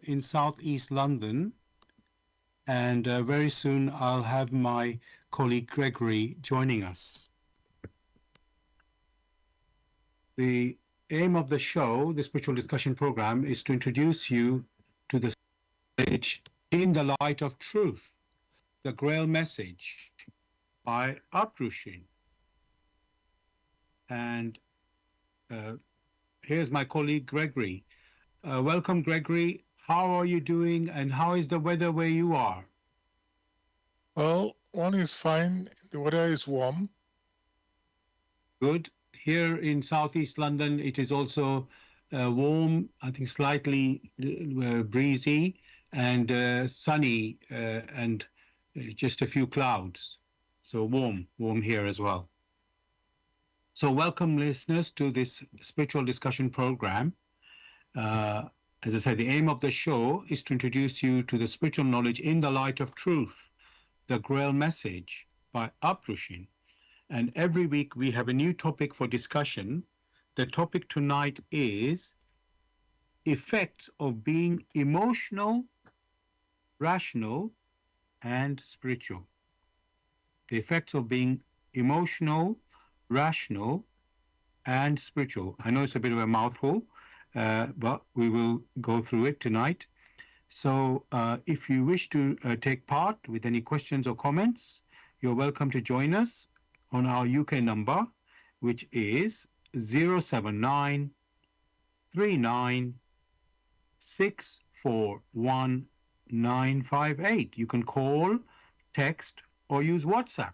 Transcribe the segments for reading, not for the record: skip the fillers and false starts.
in southeast London, and very soon I'll have my colleague Gregory joining us. The aim of the show, the spiritual discussion program, is to introduce you to the message in the light of truth, the Grail Message by Uprushin. And here's my colleague Gregory. Welcome, Gregory. How are you doing, and how is the weather where you are? Well, one is fine. The weather is warm. Good. Here in southeast London, it is also warm, I think slightly breezy and sunny and just a few clouds. So warm here as well. So welcome, listeners, to this spiritual discussion program. As I said, the aim of the show is to introduce you to the spiritual knowledge in the light of truth, the Grail Message by Uprushin. And every week we have a new topic for discussion. The topic tonight is effects of being emotional, rational, and spiritual. The effects of being emotional, rational, and spiritual. I know it's a bit of a mouthful, but we will go through it tonight. So if you wish to take part with any questions or comments, you're welcome to join us on our UK number, which is 079 39 641 958. You can call, text, or use WhatsApp.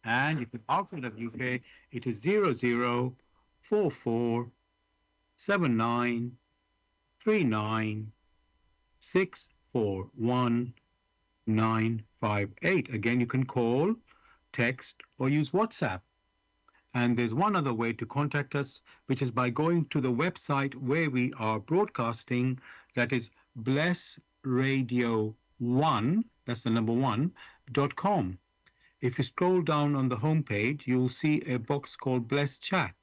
And if you're outside of UK, it is 0044 79 39 641 958. Again, you can call, text, or use WhatsApp. And there's one other way to contact us, which is by going to the website where we are broadcasting, that is blessradio1, that's the number 1.com. If you scroll down on the homepage, you'll see a box called Bless Chat.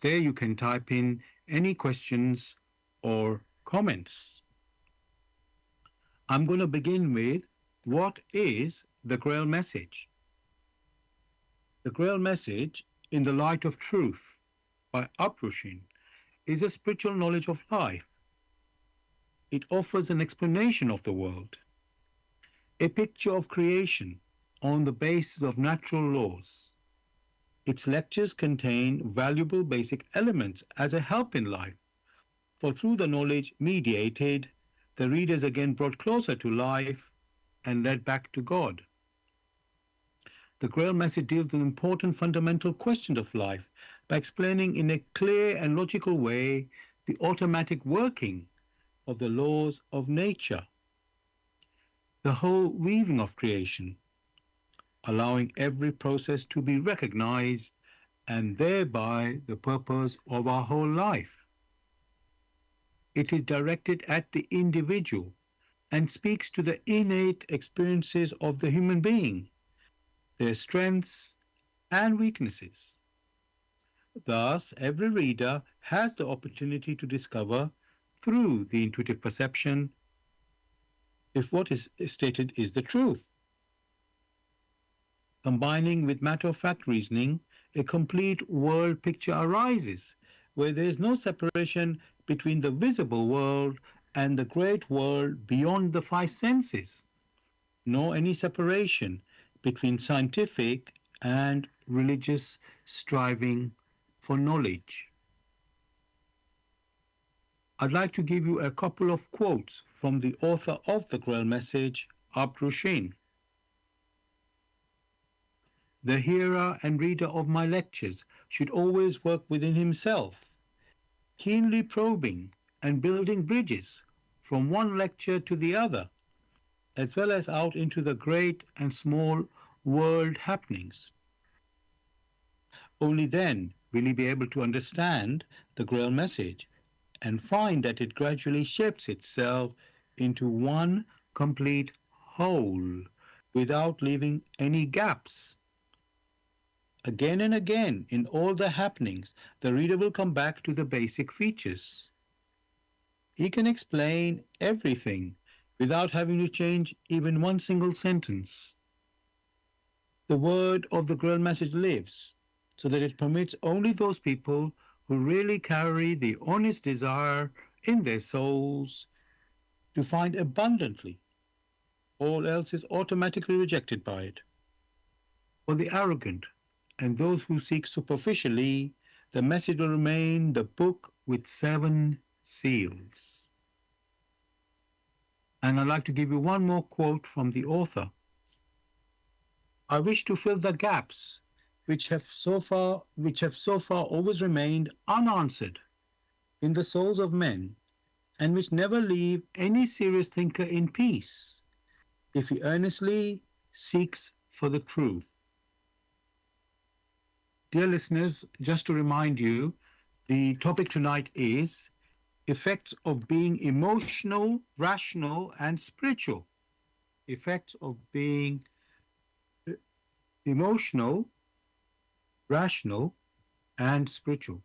There you can type in any questions or comments. I'm going to begin with, what is the Grail Message? The Grail Message in the Light of Truth by Uprushin is a spiritual knowledge of life. It offers an explanation of the world, a picture of creation on the basis of natural laws. Its lectures contain valuable basic elements as a help in life, for through the knowledge mediated, the reader is again brought closer to life and led back to God. The Grail Message deals with important fundamental questions of life by explaining in a clear and logical way the automatic working of the laws of nature, the whole weaving of creation, allowing every process to be recognized and thereby the purpose of our whole life. It is directed at the individual and speaks to the innate experiences of the human being, their strengths and weaknesses. Thus, every reader has the opportunity to discover through the intuitive perception if what is stated is the truth. Combining with matter-of-fact reasoning, a complete world picture arises where there is no separation between the visible world and the great world beyond the five senses, nor any separation between scientific and religious striving for knowledge. I'd like to give you a couple of quotes from the author of the Grail Message, Uprushin. The hearer and reader of my lectures should always work within himself, keenly probing and building bridges from one lecture to the other, as well as out into the great and small world happenings. Only then will he be able to understand the Grail Message and find that it gradually shapes itself into one complete whole without leaving any gaps. Again and again, in all the happenings, the reader will come back to the basic features. He can explain everything without having to change even one single sentence. The word of the Grail message lives so that it permits only those people who really carry the honest desire in their souls to find abundantly. All else is automatically rejected by it. For the arrogant and those who seek superficially, the message will remain the book with seven seals. And I'd like to give you one more quote from the author. I wish to fill the gaps which have so far always remained unanswered in the souls of men, and which never leave any serious thinker in peace if he earnestly seeks for the truth. Dear listeners, just to remind you, the topic tonight is effects of being emotional, rational, and spiritual. Effects of being emotional, rational, and spiritual.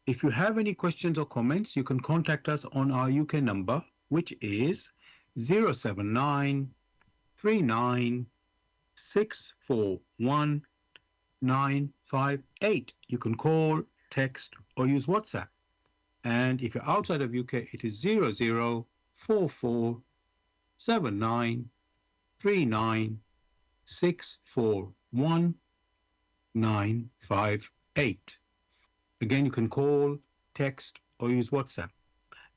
If you have any questions or comments, you can contact us on our UK number, which is 079 39 641 958. You can call, text, or use WhatsApp. And if you're outside of UK, it is 0044 79 39 641 958. Again, you can call, text, or use WhatsApp.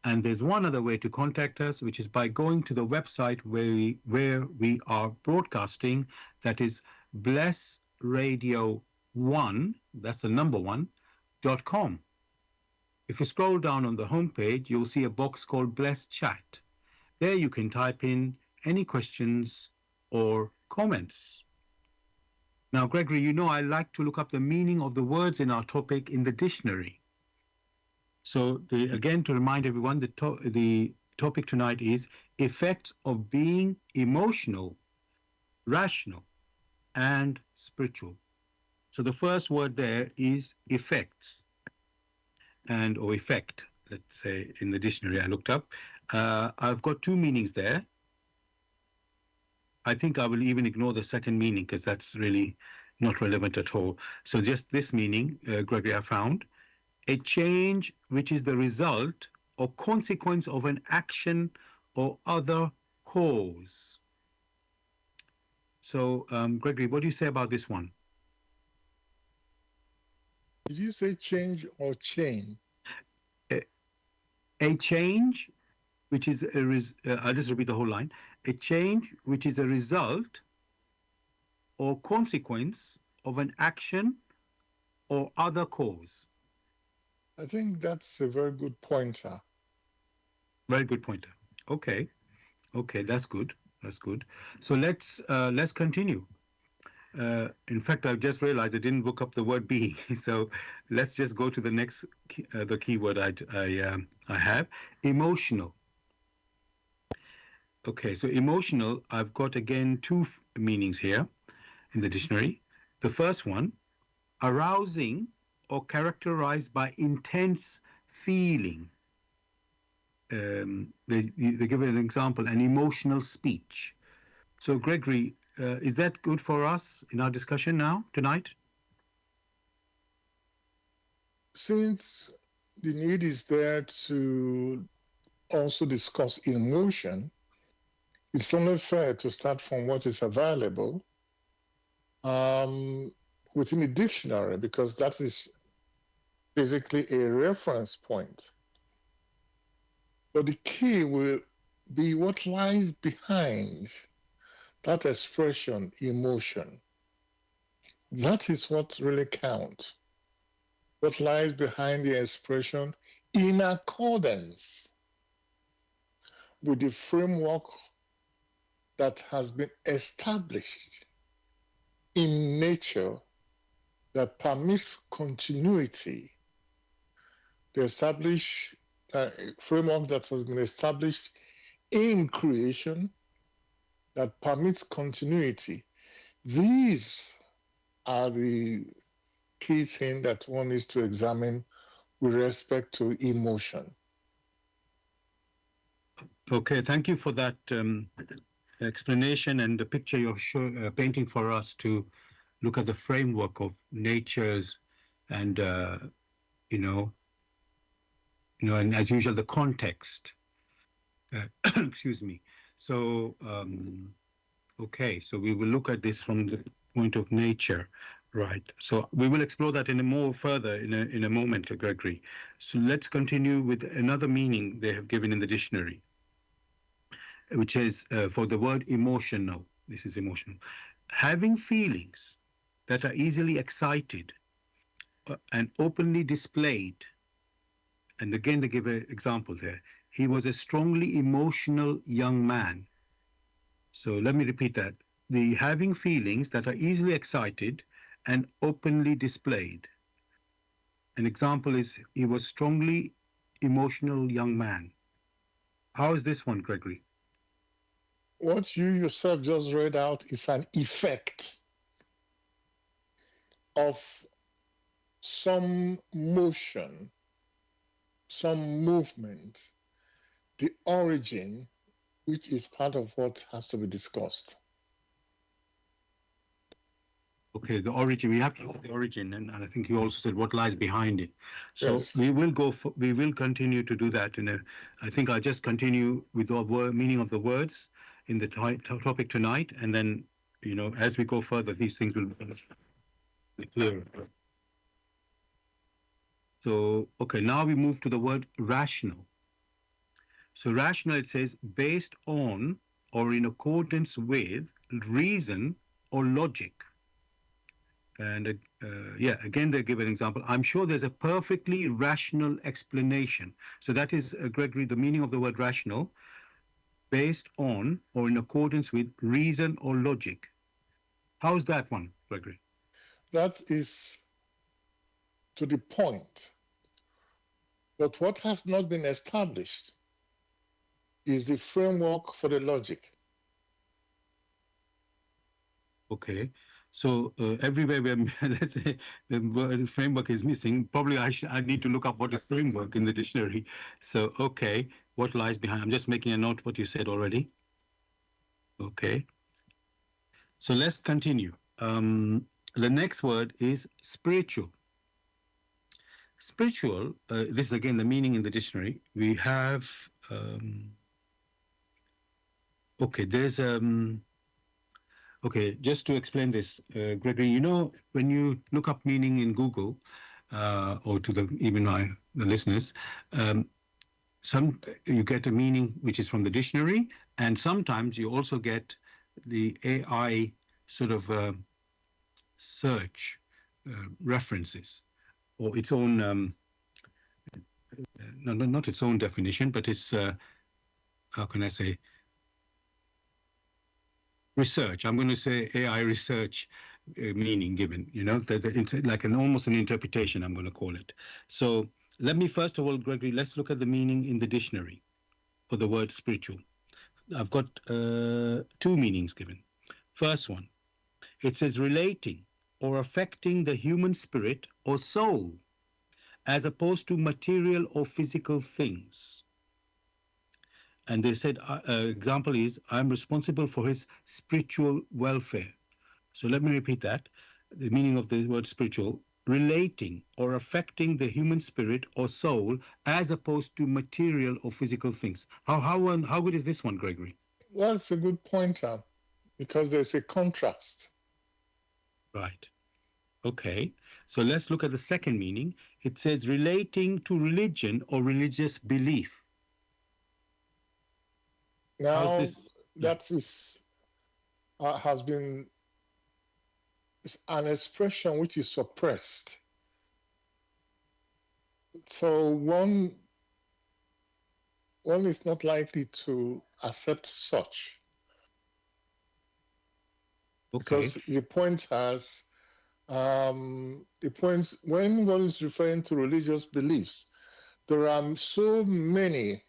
And there's one other way to contact us, which is by going to the website where we are broadcasting. That is blessradio1, that's the number one, .com. If you scroll down on the homepage, you'll see a box called Bless Chat. There you can type in any questions or comments. Now, Gregory, you know I like to look up the meaning of the words in our topic in the dictionary. So, again, to remind everyone, the topic tonight is effects of being emotional, rational, and spiritual. So the first word there is effects, or effect, let's say, in the dictionary I looked up. I've got two meanings there. I think I will even ignore the second meaning because that's really not relevant at all. So just this meaning, Gregory, I found. A change which is the result or consequence of an action or other cause. So, Gregory, what do you say about this one? Did you say change or chain? A change which is I'll just repeat the whole line. A change which is a result or consequence of an action or other cause. I think that's a very good pointer. Very good pointer. Okay, that's good. That's good. So let's continue. In fact, I've just realized I didn't look up the word be. So let's just go to the next the keyword I have, emotional. Okay, so emotional, I've got again two meanings here in the dictionary. The first one, arousing or characterized by intense feeling. They give an example, an emotional speech. So, Gregory, is that good for us in our discussion now, tonight? Since the need is there to also discuss emotion, it's only fair to start from what is available within the dictionary, because that is basically a reference point. But the key will be what lies behind that expression, emotion. That is what really counts. What lies behind the expression in accordance with the framework that has been established in nature that permits continuity. The established framework that has been established in creation that permits continuity. These are the key thing that one needs to examine with respect to emotion. Okay, thank you for that explanation and the picture you're painting for us to look at the framework of nature's and you know, and as usual the context. Excuse me. So okay, so we will look at this from the point of nature, right? So we will explore that in a more further in a moment, Gregory. So let's continue with another meaning they have given in the dictionary, which is for the word emotional. This is emotional. Having feelings that are easily excited and openly displayed. And again, they give an example there. He was a strongly emotional young man. So let me repeat that. The having feelings that are easily excited and openly displayed. An example is he was strongly emotional young man. How is this one, Gregory? What you yourself just read out is an effect of some motion, some movement, the origin, which is part of what has to be discussed. Okay, the origin. We have to look at the origin, and I think you also said what lies behind it. So Yes. we will go. We will continue to do that. I think I'll just continue with the meaning of the words in the topic tonight, and then as we go further, these things will become clearer. So okay, now we move to the word rational. So rational, it says based on or in accordance with reason or logic. And yeah, again, they give an example. I'm sure there's a perfectly rational explanation. So that is, Gregory, the meaning of the word rational, based on or in accordance with reason or logic. How's that one, Gregory? That is to the point. But what has not been established is the framework for the logic. Okay. So everywhere where let's say the word framework is missing, probably I need to look up what is framework in the dictionary. So okay, what lies behind? I'm just making a note what you said already. Okay. So let's continue. The next word is spiritual. Spiritual, this is again the meaning in the dictionary. We have, okay, okay, just to explain this, Gregory, when you look up meaning in Google, or to the listeners, some you get a meaning which is from the dictionary, and sometimes you also get the AI sort of search references or its own no, not its own definition, but it's how can I say research. I'm going to say AI research meaning given. That it's like almost an interpretation. I'm going to call it. So let me first of all, Gregory, let's look at the meaning in the dictionary for the word spiritual. I've got two meanings given. First one, it says relating or affecting the human spirit or soul as opposed to material or physical things. And they said, example is, I'm responsible for his spiritual welfare. So let me repeat that. The meaning of the word spiritual, relating or affecting the human spirit or soul as opposed to material or physical things. How good is this one, Gregory? That's a good pointer because there's a contrast. Right. Okay. So let's look at the second meaning. It says relating to religion or religious belief. How's Now, this? Yeah. that is has been an expression which is suppressed. So one is not likely to accept such Okay. because the point when one is referring to religious beliefs, there are so many.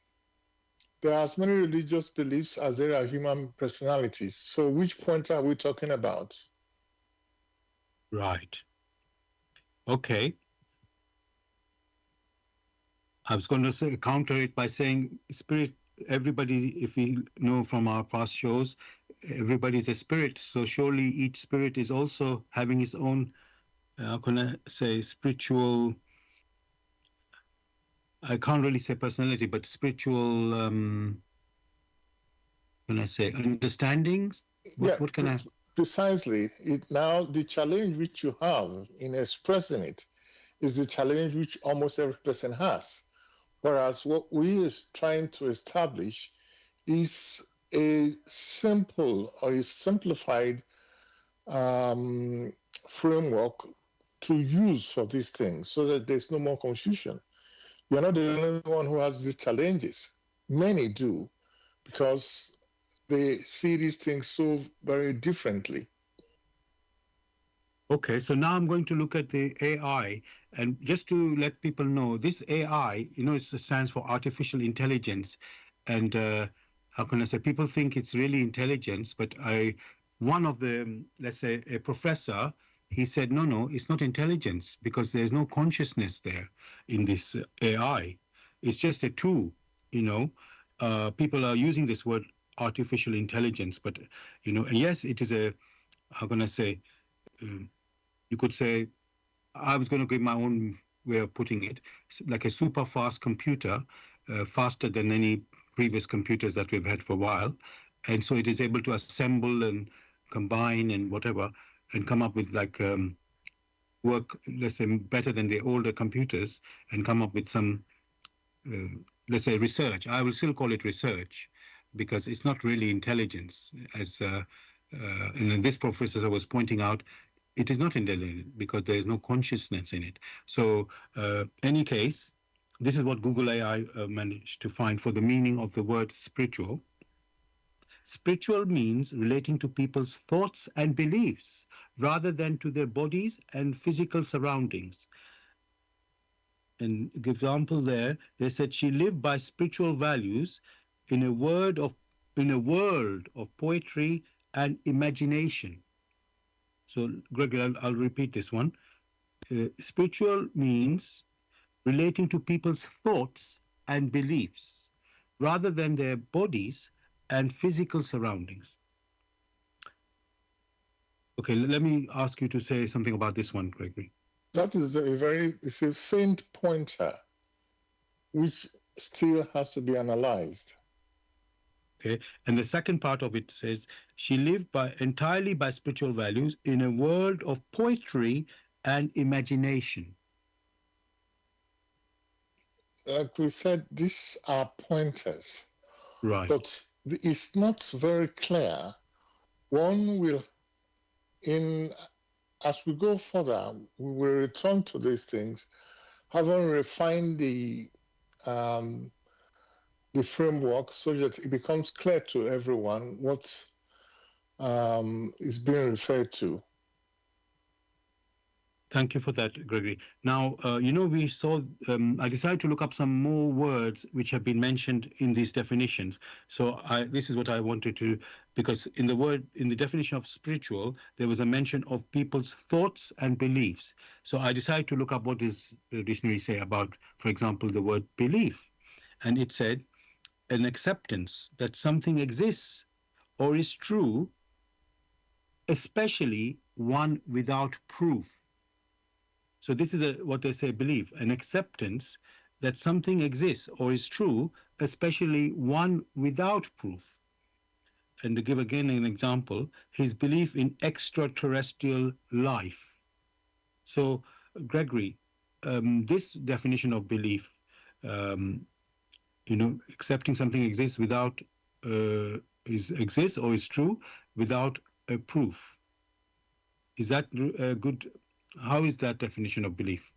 There are as many religious beliefs as there are human personalities. So which point are we talking about? Right. Okay. I was going to say, counter it by saying spirit. everybody, if we know from our past shows, everybody is a spirit. So surely each spirit is also having its own, how can I say, spiritual, I can't really say personality, but spiritual, can I say, understandings? Yeah, What can I? precisely. Now, the challenge which you have in expressing it is the challenge which almost every person has. Whereas what we is trying to establish is a simple or a simplified um, framework to use for these things so that there's no more confusion. You're not the only one who has these challenges. Many do because they see these things so very differently. Okay, so now I'm going to look at the AI, and just to let people know, this AI, it stands for artificial intelligence, and how can I say, people think it's really intelligence, but one of the, let's say, a professor, he said, no, no, it's not intelligence because there's no consciousness there in this AI. It's just a tool, you know. People are using this word artificial intelligence, but yes, it is a, how can I say. um, you could say, I was going to give my own way of putting it, like a super fast computer, faster than any previous computers that we've had for a while. And so it is able to assemble and combine and whatever and come up with like work, let's say, better than the older computers and come up with some, uh, let's say, research. I will still call it research because it's not really intelligence, as and then this professor was pointing out, it is not intelligent because there is no consciousness in it. So, any case, this is what Google AI managed to find for the meaning of the word spiritual. Spiritual means relating to people's thoughts and beliefs rather than to their bodies and physical surroundings. An example there, they said she lived by spiritual values in a in a world of poetry and imagination. So, Gregory, I'll repeat this one. Spiritual means relating to people's thoughts and beliefs rather than their bodies and physical surroundings. Okay, let me ask you to say something about this one, Gregory. That is it's a faint pointer which still has to be analyzed. Okay, and the second part of it says she lived entirely by spiritual values in a world of poetry and imagination. Like we said, these are pointers, Right. but it's not very clear. One will, in as we go further, we will return to these things, having refined um, the framework so that it becomes clear to everyone what is being referred to. Thank you for that, Gregory. Now, we saw, I decided to look up some more words which have been mentioned in these definitions. So this is what I wanted to, because in the definition of spiritual, there was a mention of people's thoughts and beliefs. So I decided to look up what does the dictionary say about, for example, the word belief. And it said, an acceptance that something exists or is true, especially one without proof. So this is what they say belief, an acceptance that something exists or is true, especially one without proof. And to give again an example, his belief in extraterrestrial life. So, Gregory, this definition of belief, um, accepting something exists without exists or is true without a proof. Is that good? How is that definition of belief?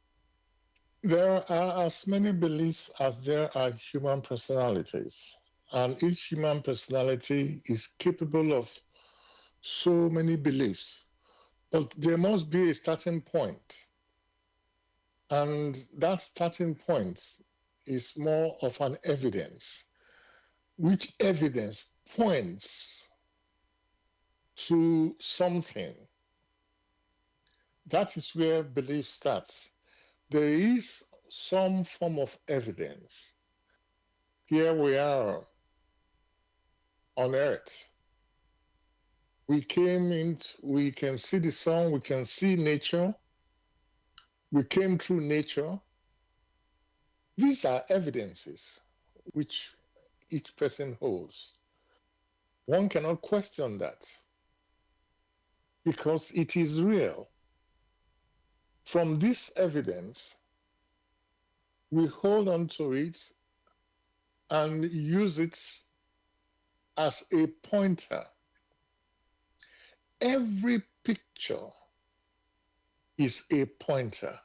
There are as many beliefs as there are human personalities, and each human personality is capable of so many beliefs. But there must be a starting point, and that starting point is more of an evidence, which evidence points to something. That is where belief starts. There is some form of evidence. Here we are on earth. We came in, we can see the sun, we can see nature, we came through nature. These are evidences which each person holds. One cannot question that because it is real. From this evidence, we hold on to it and use it as a pointer. Every picture is a pointer.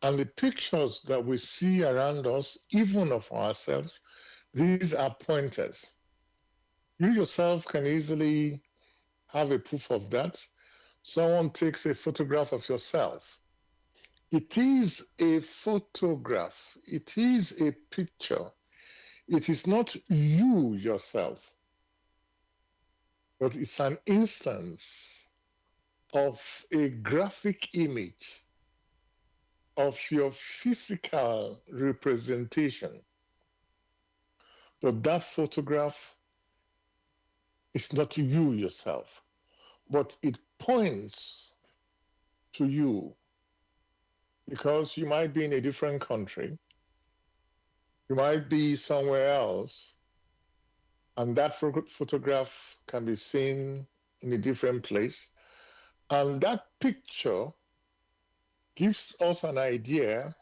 And the pictures that we see around us, even of ourselves, these are pointers. You yourself can easily have a proof of that. Someone takes a photograph of yourself. It is a photograph. It is a picture. It is not you yourself, but it's an instance of a graphic image of your physical representation. But that photograph is not you yourself, but it points to you because you might be in a different country, you might be somewhere else, and that photograph can be seen in a different place. And that picture gives us an idea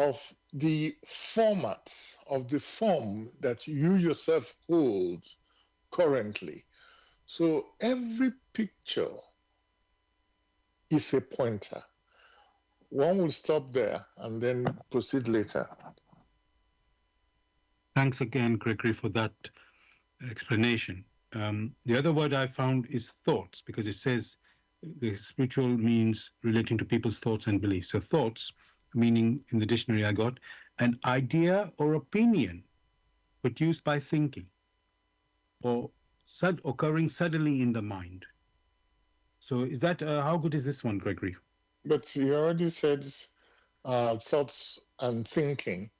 of the format, of the form that you yourself hold currently. So every picture is a pointer. One will stop there and then proceed later. Thanks again, Gregory, for that explanation. The other word I found is thoughts, because it says the spiritual means relating to people's thoughts and beliefs. So thoughts, meaning in the dictionary I got, an idea or opinion produced by thinking or occurring suddenly in the mind. So is that, how good is this one, Gregory? But you already said thoughts and thinking.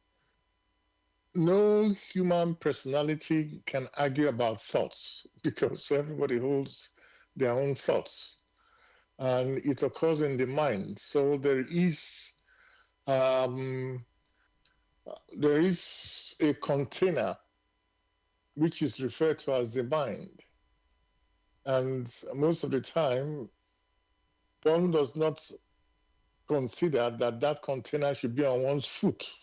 No human personality can argue about thoughts because everybody holds their own thoughts and it occurs in the mind. So there is a container which is referred to as the mind. And most of the time, one does not consider that that container should be on one's foot,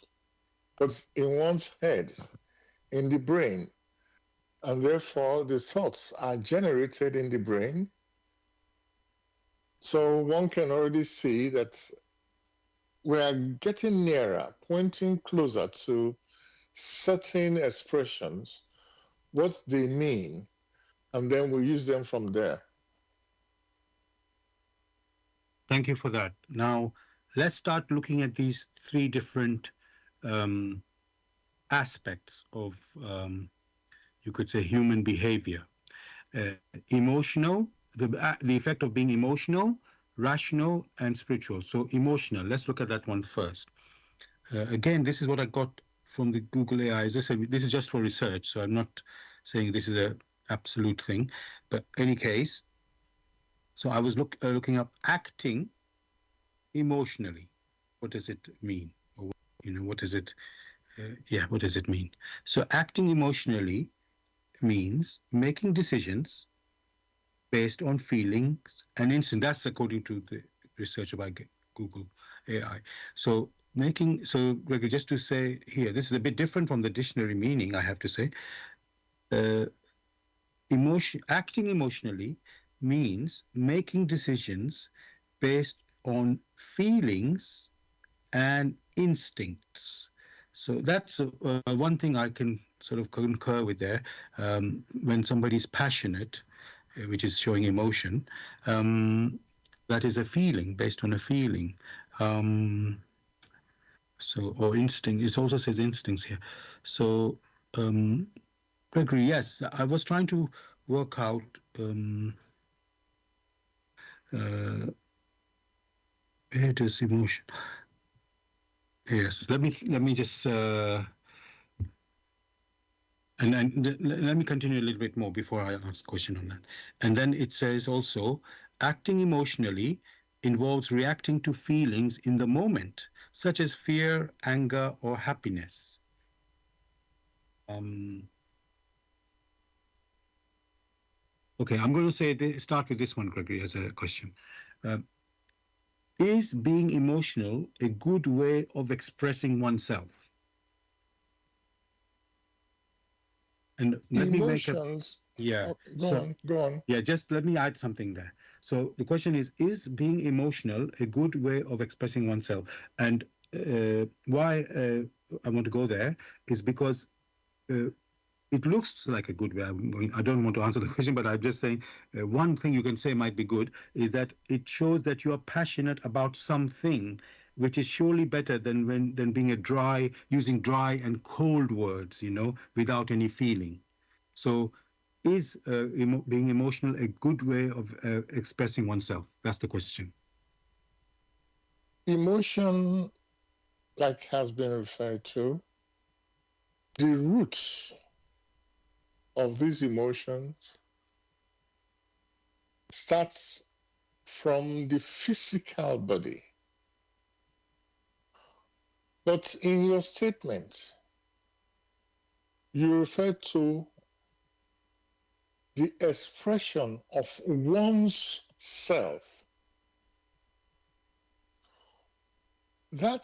but in one's head, in the brain. And therefore, the thoughts are generated in the brain. So one can already see that we are getting nearer, pointing closer to certain expressions, what they mean, and then we use them from there. Thank you for that. Now, let's start looking at these three different aspects of, you could say, human behavior. Emotional, the effect of being emotional, rational, and spiritual. So emotional, let's look at that one first. Again, this is what I got from the Google AI. This is just for research, so I'm not saying this is an absolute thing. But in any case, so I was looking up acting emotionally. What does it mean? Or, what is it? What does it mean? So acting emotionally means making decisions based on feelings and instinct. That's according to the research by Google AI. So Gregory, just to say here, this is a bit different from the dictionary meaning, I have to say. Acting emotionally means making decisions based on feelings and instincts. So that's one thing I can sort of concur with there. When somebody's passionate, which is showing emotion, that is a feeling, based on a feeling. Or instinct. It also says instincts here. So, Gregory, yes, I was trying to work out where does emotion. Yes, let me just And let me continue a little bit more before I ask a question on that. And then it says also, acting emotionally involves reacting to feelings in the moment, such as fear, anger, or happiness. Um, okay, I'm going to start with this one, Gregory, as a question. Uh, is being emotional a good way of expressing oneself? And let me make a Emotions, yeah. oh, So go on. yeah, just let me add something there. So the question is being emotional a good way of expressing oneself? And why I want to go there is because uh, it looks like a good way. I don't want to answer the question, but I'm just saying one thing you can say might be good is that it shows that you are passionate about something, which is surely better than being using dry and cold words, without any feeling. So, is being emotional a good way of expressing oneself? That's the question. Emotion, like has been referred to, the root of these emotions starts from the physical body. But in your statement, you refer to the expression of one's self. That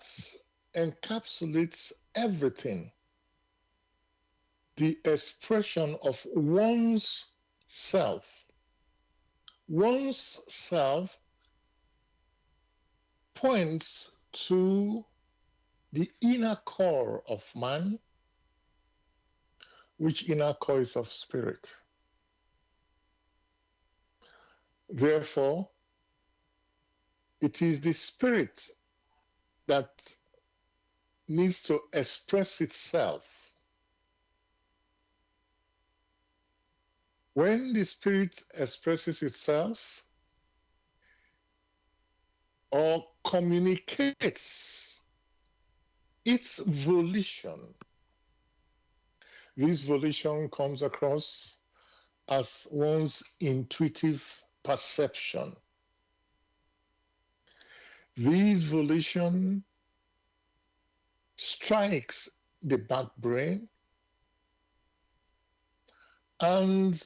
encapsulates everything. The expression of one's self. One's self points to the inner core of man, which inner core is of spirit. Therefore, it is the spirit that needs to express itself. When the spirit expresses itself or communicates its volition, this volition comes across as one's intuitive perception. This volition strikes the back brain, and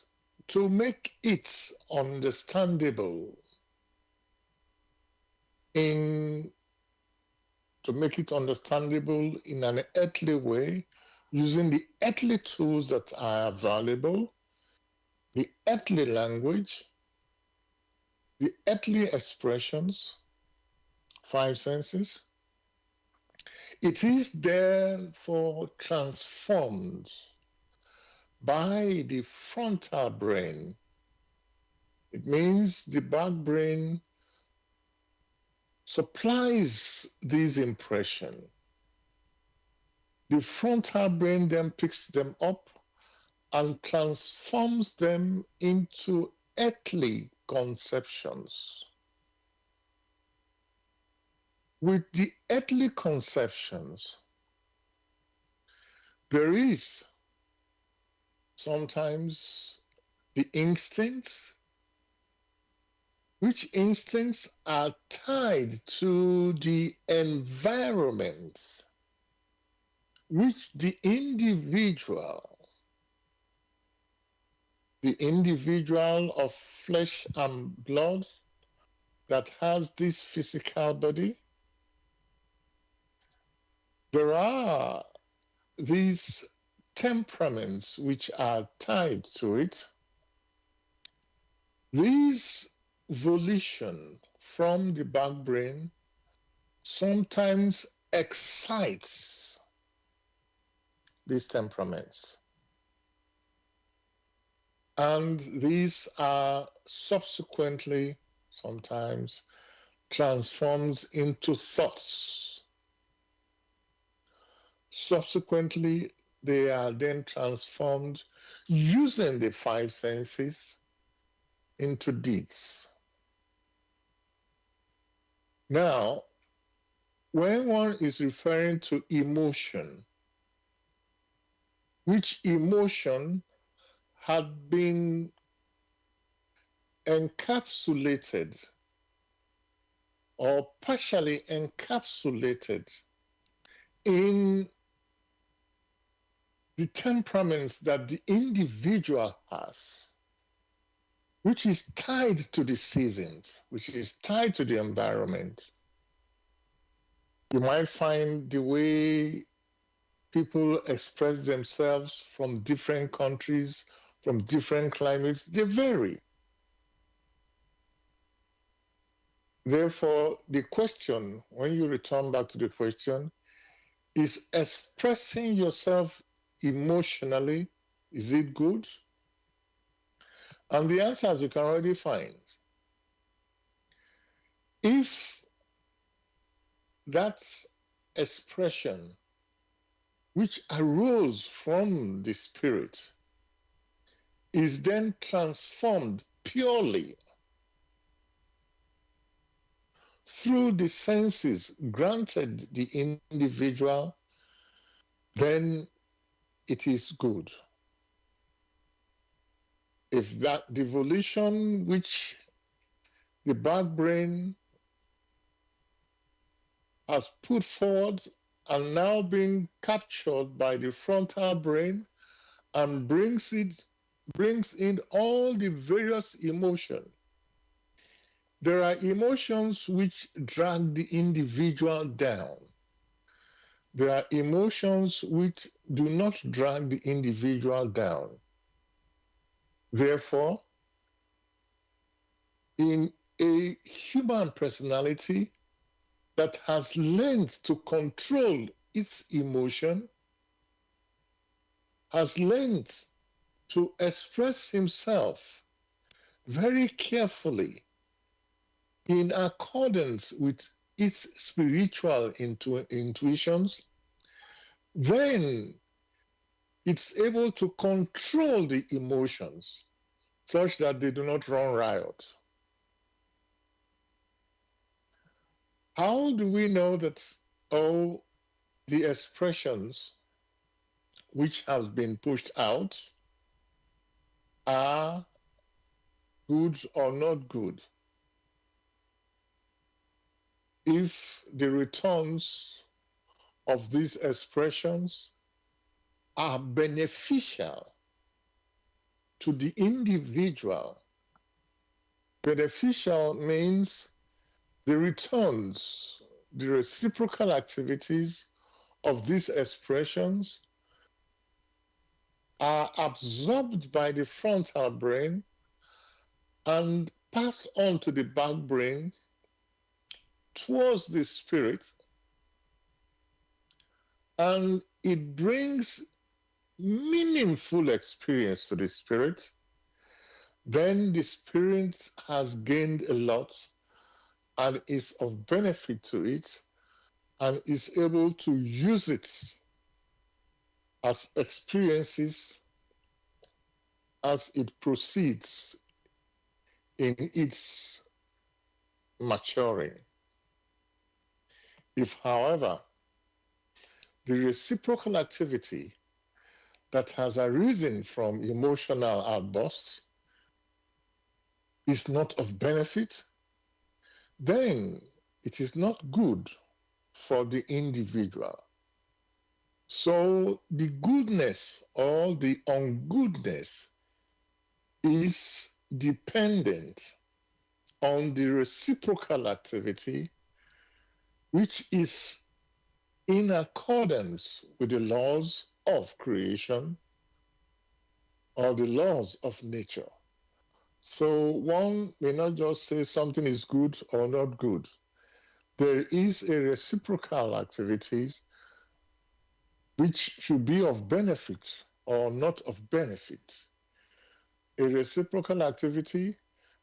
to make it understandable in an earthly way, using the earthly tools that are available, the earthly language, the earthly expressions, five senses, it is therefore transformed by the frontal brain. It means the back brain supplies this impression. The frontal brain then picks them up and transforms them into earthly conceptions. With the earthly conceptions, there is sometimes the instincts, which instincts are tied to the environment which the individual of flesh and blood that has this physical body, there are these temperaments which are tied to it. These volition from the back brain sometimes excites these temperaments. And these are subsequently sometimes transformed into thoughts. Subsequently, they are then transformed using the five senses into deeds. Now, when one is referring to emotion, which emotion had been encapsulated or partially encapsulated in the temperaments that the individual has, which is tied to the seasons, which is tied to the environment. You might find the way people express themselves from different countries, from different climates, they vary. Therefore, the question, when you return back to the question, is expressing yourself emotionally, is it good? And the answer, as you can already find, if that expression which arose from the spirit is then transformed purely through the senses granted the individual, then it is good. If that devolution which the back brain has put forward and now being captured by the frontal brain and brings in all the various emotions. There are emotions which drag the individual down. There are emotions which do not drag the individual down. Therefore, in a human personality that has learned to control its emotion, has learned to express himself very carefully in accordance with its spiritual intuitions, then it's able to control the emotions such that they do not run riot. How do we know that all the expressions which have been pushed out are good or not good? If the returns of these expressions are beneficial to the individual, beneficial means the returns, the reciprocal activities of these expressions are absorbed by the frontal brain and passed on to the back brain towards the spirit, and it brings meaningful experience to the spirit, then the spirit has gained a lot and is of benefit to it and is able to use it as experiences as it proceeds in its maturing. If, however, the reciprocal activity that has arisen from emotional outbursts is not of benefit, then it is not good for the individual. So the goodness or the ungoodness is dependent on the reciprocal activity, which is in accordance with the laws of creation or the laws of nature. So one may not just say something is good or not good. There is a reciprocal activities which should be of benefit or not of benefit. A reciprocal activity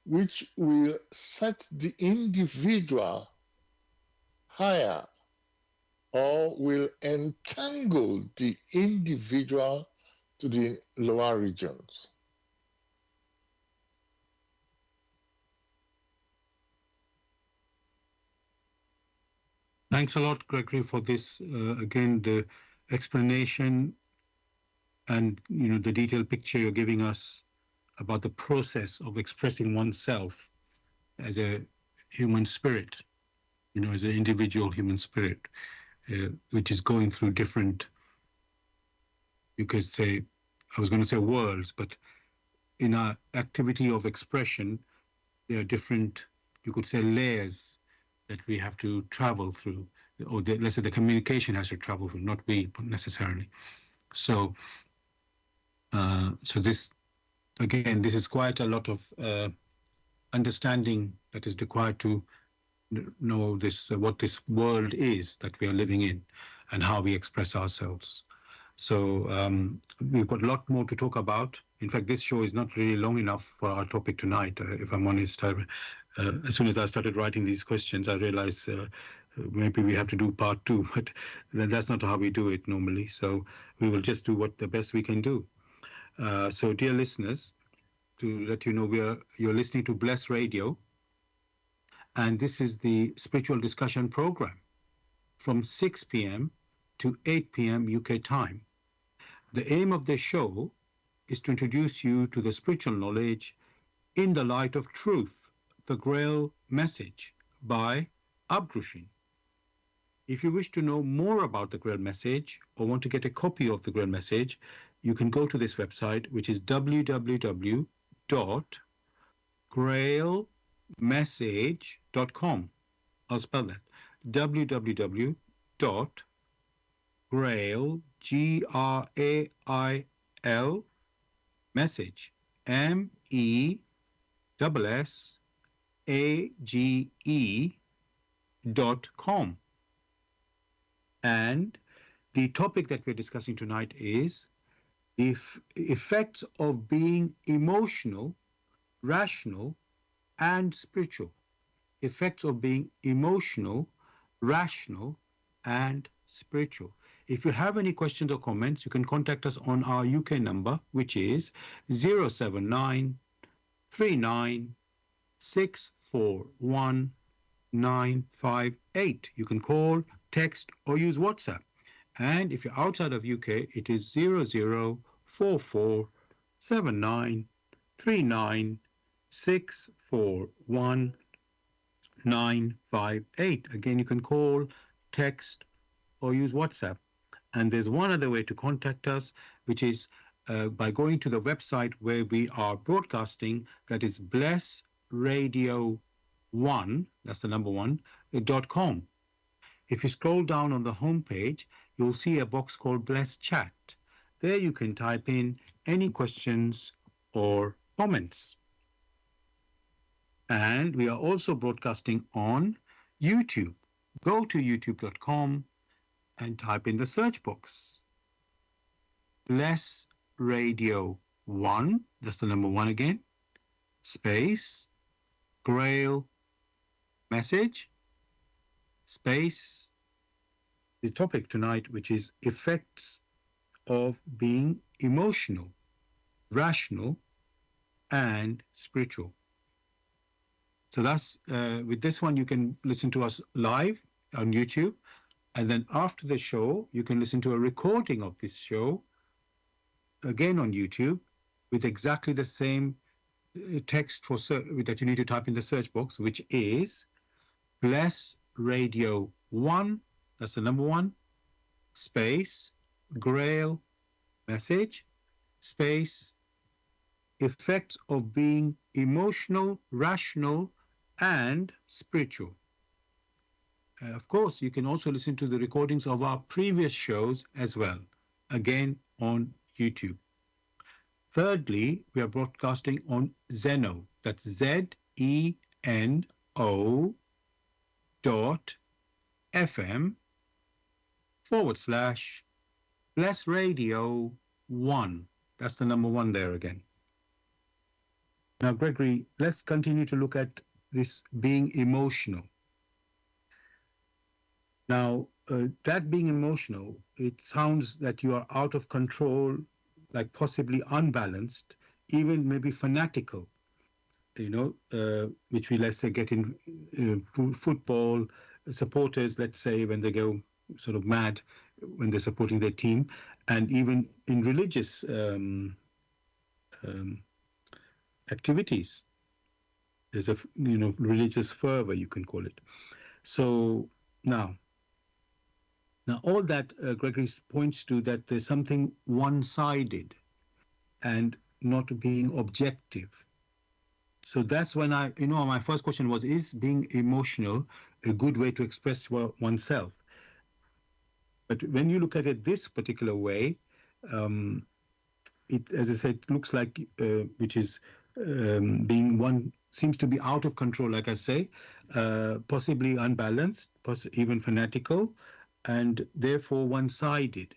which will set the individual higher or will entangle the individual to the lower regions. Thanks a lot, Gregory, for this. Again, the explanation and the detailed picture you're giving us about the process of expressing oneself as a human spirit, as an individual human spirit, which is going through different, you could say, I was going to say worlds, but in our activity of expression, there are different, you could say, layers that we have to travel through, or let's say the communication has to travel through, not we necessarily. So, so this, again, this is quite a lot of understanding that is required to know this, what this world is that we are living in, and how we express ourselves. So we've got a lot more to talk about. In fact, this show is not really long enough for our topic tonight, if I'm honest. As soon as I started writing these questions, I realized maybe we have to do part two, but that's not how we do it normally. So we will just do what the best we can do. So dear listeners, to let you know, you're listening to Bless Radio, and this is the spiritual discussion program from 6 p.m. to 8 p.m. UK time. The aim of this show is to introduce you to the spiritual knowledge in the light of truth, the Grail Message by Abdrushin. If you wish to know more about the Grail Message or want to get a copy of the Grail Message, you can go to this website, which is www.grailmessage.com. I'll spell that. www.grail, Grail, message, MESSAGE.com. And the topic that we're discussing tonight is the effects of being emotional, rational, and spiritual. Effects of being emotional, rational, and spiritual. If you have any questions or comments, you can contact us on our UK number, which is 079 39 641 958. You can call, text, or use WhatsApp. And if you're outside of UK, it is 0044 79 39 641 958. Again, you can call, text, or use WhatsApp. And there's one other way to contact us, which is by going to the website where we are broadcasting, that is blessradio1, that's the number one, .com. If you scroll down on the homepage, you'll see a box called Bless Chat. There you can type in any questions or comments. And we are also broadcasting on YouTube. Go to youtube.com and type in the search box Bless Radio 1, that's the number one again, space, Grail Message, space, the topic tonight, which is effects of being emotional, rational, and spiritual. So that's, with this one, you can listen to us live on YouTube. And then after the show, you can listen to a recording of this show, again on YouTube, with exactly the same text that you need to type in the search box, which is Bless Radio 1, that's the number one, space, Grail Message, space, effects of being emotional, rational, and spiritual. Of course, you can also listen to the recordings of our previous shows as well, again on YouTube. Thirdly, we are broadcasting on Zeno, that's ZENO.FM/Bless Radio 1. That's the number one there again. Now, Gregory, let's continue to look at this being emotional. Now, that being emotional, it sounds that you are out of control, like possibly unbalanced, even maybe fanatical, which we, let's say, get in football supporters, let's say, when they go sort of mad, when they're supporting their team, and even in religious um, activities. There's a religious fervor, you can call it. So now, now all that Gregory points to that there's something one-sided and not being objective. So that's when my first question was, is being emotional a good way to express oneself? But when you look at it this particular way, um, it, as I said, looks like which is being one seems to be out of control, like I say, possibly unbalanced, even fanatical, and therefore one-sided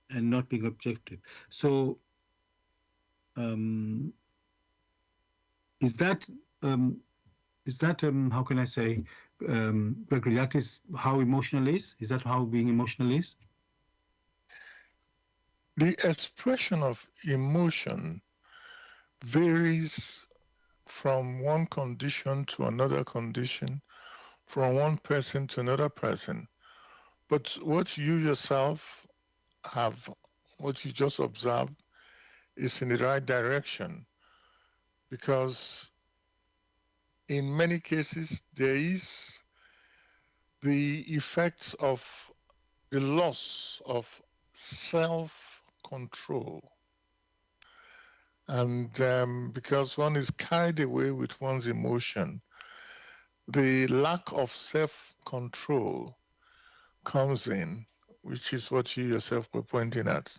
and not being objective. So um, is that um, how can I say, Gregory? That is how emotional is. Is that how being emotional is? The expression of emotion varies from one condition to another condition, from one person to another person. But what you yourself have, what you just observed, is in the right direction, because in many cases there is the effects of the loss of self-control. And because one is carried away with one's emotion, the lack of self-control comes in, which is what you yourself were pointing at.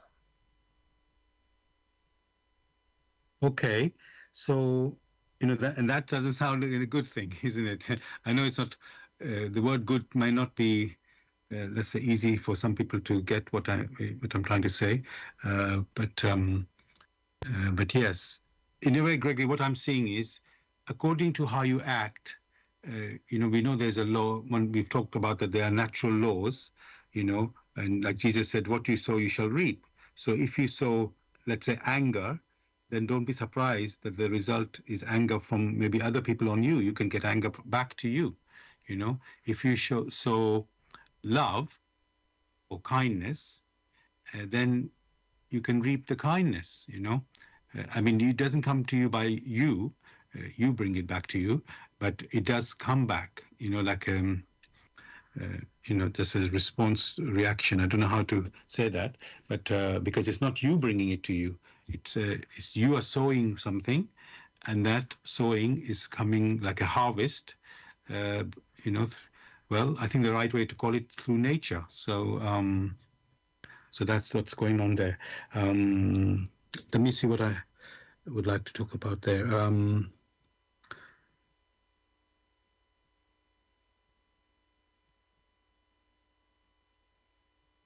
Okay, so that, and that doesn't sound like a good thing, isn't it? I know it's not. The word "good" might not be, let's say, easy for some people to get what I'm trying to say, but yes, in a way, Gregory, what I'm seeing is, according to how you act, we know there's a law. When we've talked about that, there are natural laws, and like Jesus said, "What you sow, you shall reap." So if you sow, let's say, anger, then don't be surprised that the result is anger from maybe other people on you. You can get anger back to you. If you sow love or kindness, then you can reap the kindness. I mean, it doesn't come to you by you bring it back to you, but it does come back, like, just a response reaction. I don't know how to say that, but because it's not you bringing it to you, it's you are sowing something, and that sowing is coming like a harvest, uh, you know, well, I think the right way to call it through nature. So that's what's going on there. Let me see what I would like to talk about there.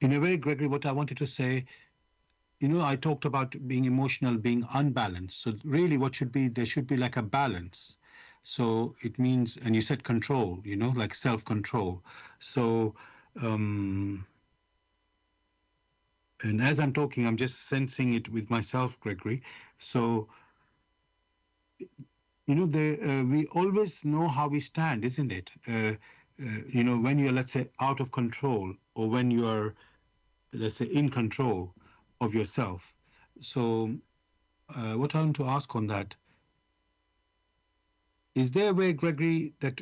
In a way, Gregory, what I wanted to say, I talked about being emotional, being unbalanced. So really what there should be like a balance. So it means, and you said control, like self-control. So, and as I'm talking, I'm just sensing it with myself, Gregory. So, we always know how we stand, isn't it? When you're, let's say, out of control, or when you are, let's say, in control of yourself. So, what I want to ask on that, is there a way, Gregory, that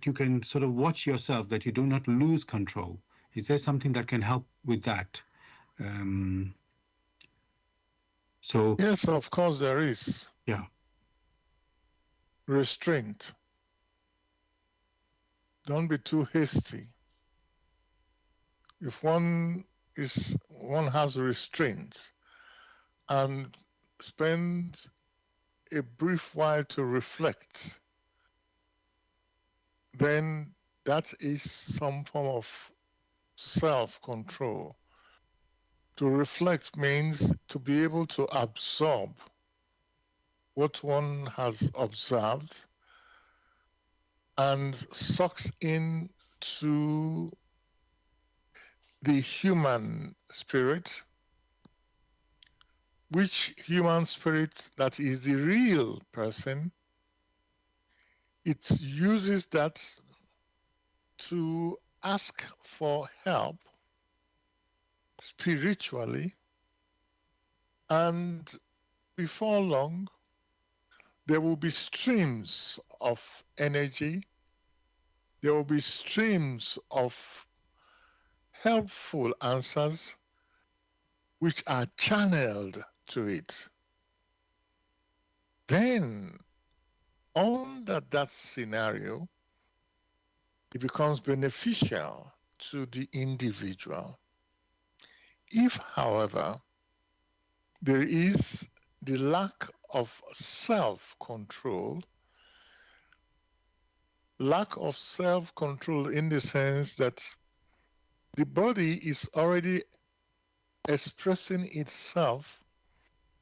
you can sort of watch yourself, that you do not lose control? Is there something that can help with that? Um, so, Yes, of course there is. yeah. Restraint. Don't be too hasty. If one has restraint and spend a brief while to reflect, then that is some form of self-control. To reflect means to be able to absorb what one has observed and sucks in to the human spirit, which human spirit that is the real person. It uses that to ask for help spiritually, and before long, there will be streams of energy, there will be streams of helpful answers which are channeled to it. Then, under that scenario, it becomes beneficial to the individual. If, however, there is the lack of self-control in the sense that the body is already expressing itself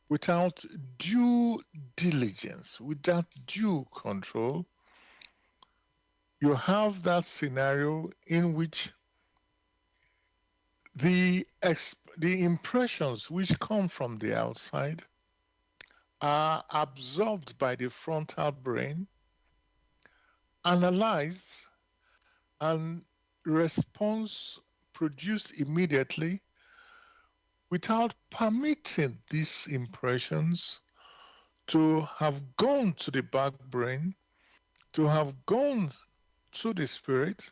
without due diligence, without due control, you have that scenario in which the impressions which come from the outside are absorbed by the frontal brain, analyzed, and response produced immediately without permitting these impressions to have gone to the back brain, to have gone to the spirit,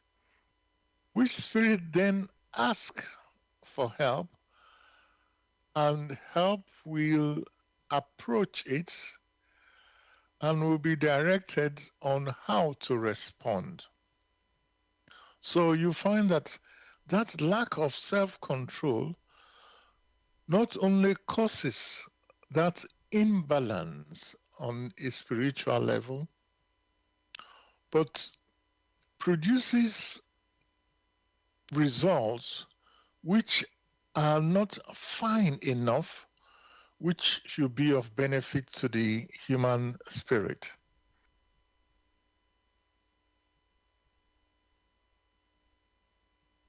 which spirit then asks for help, and help will approach it and will be directed on how to respond. So you find that that lack of self-control not only causes that imbalance on a spiritual level, but produces results which are not fine enough, which should be of benefit to the human spirit.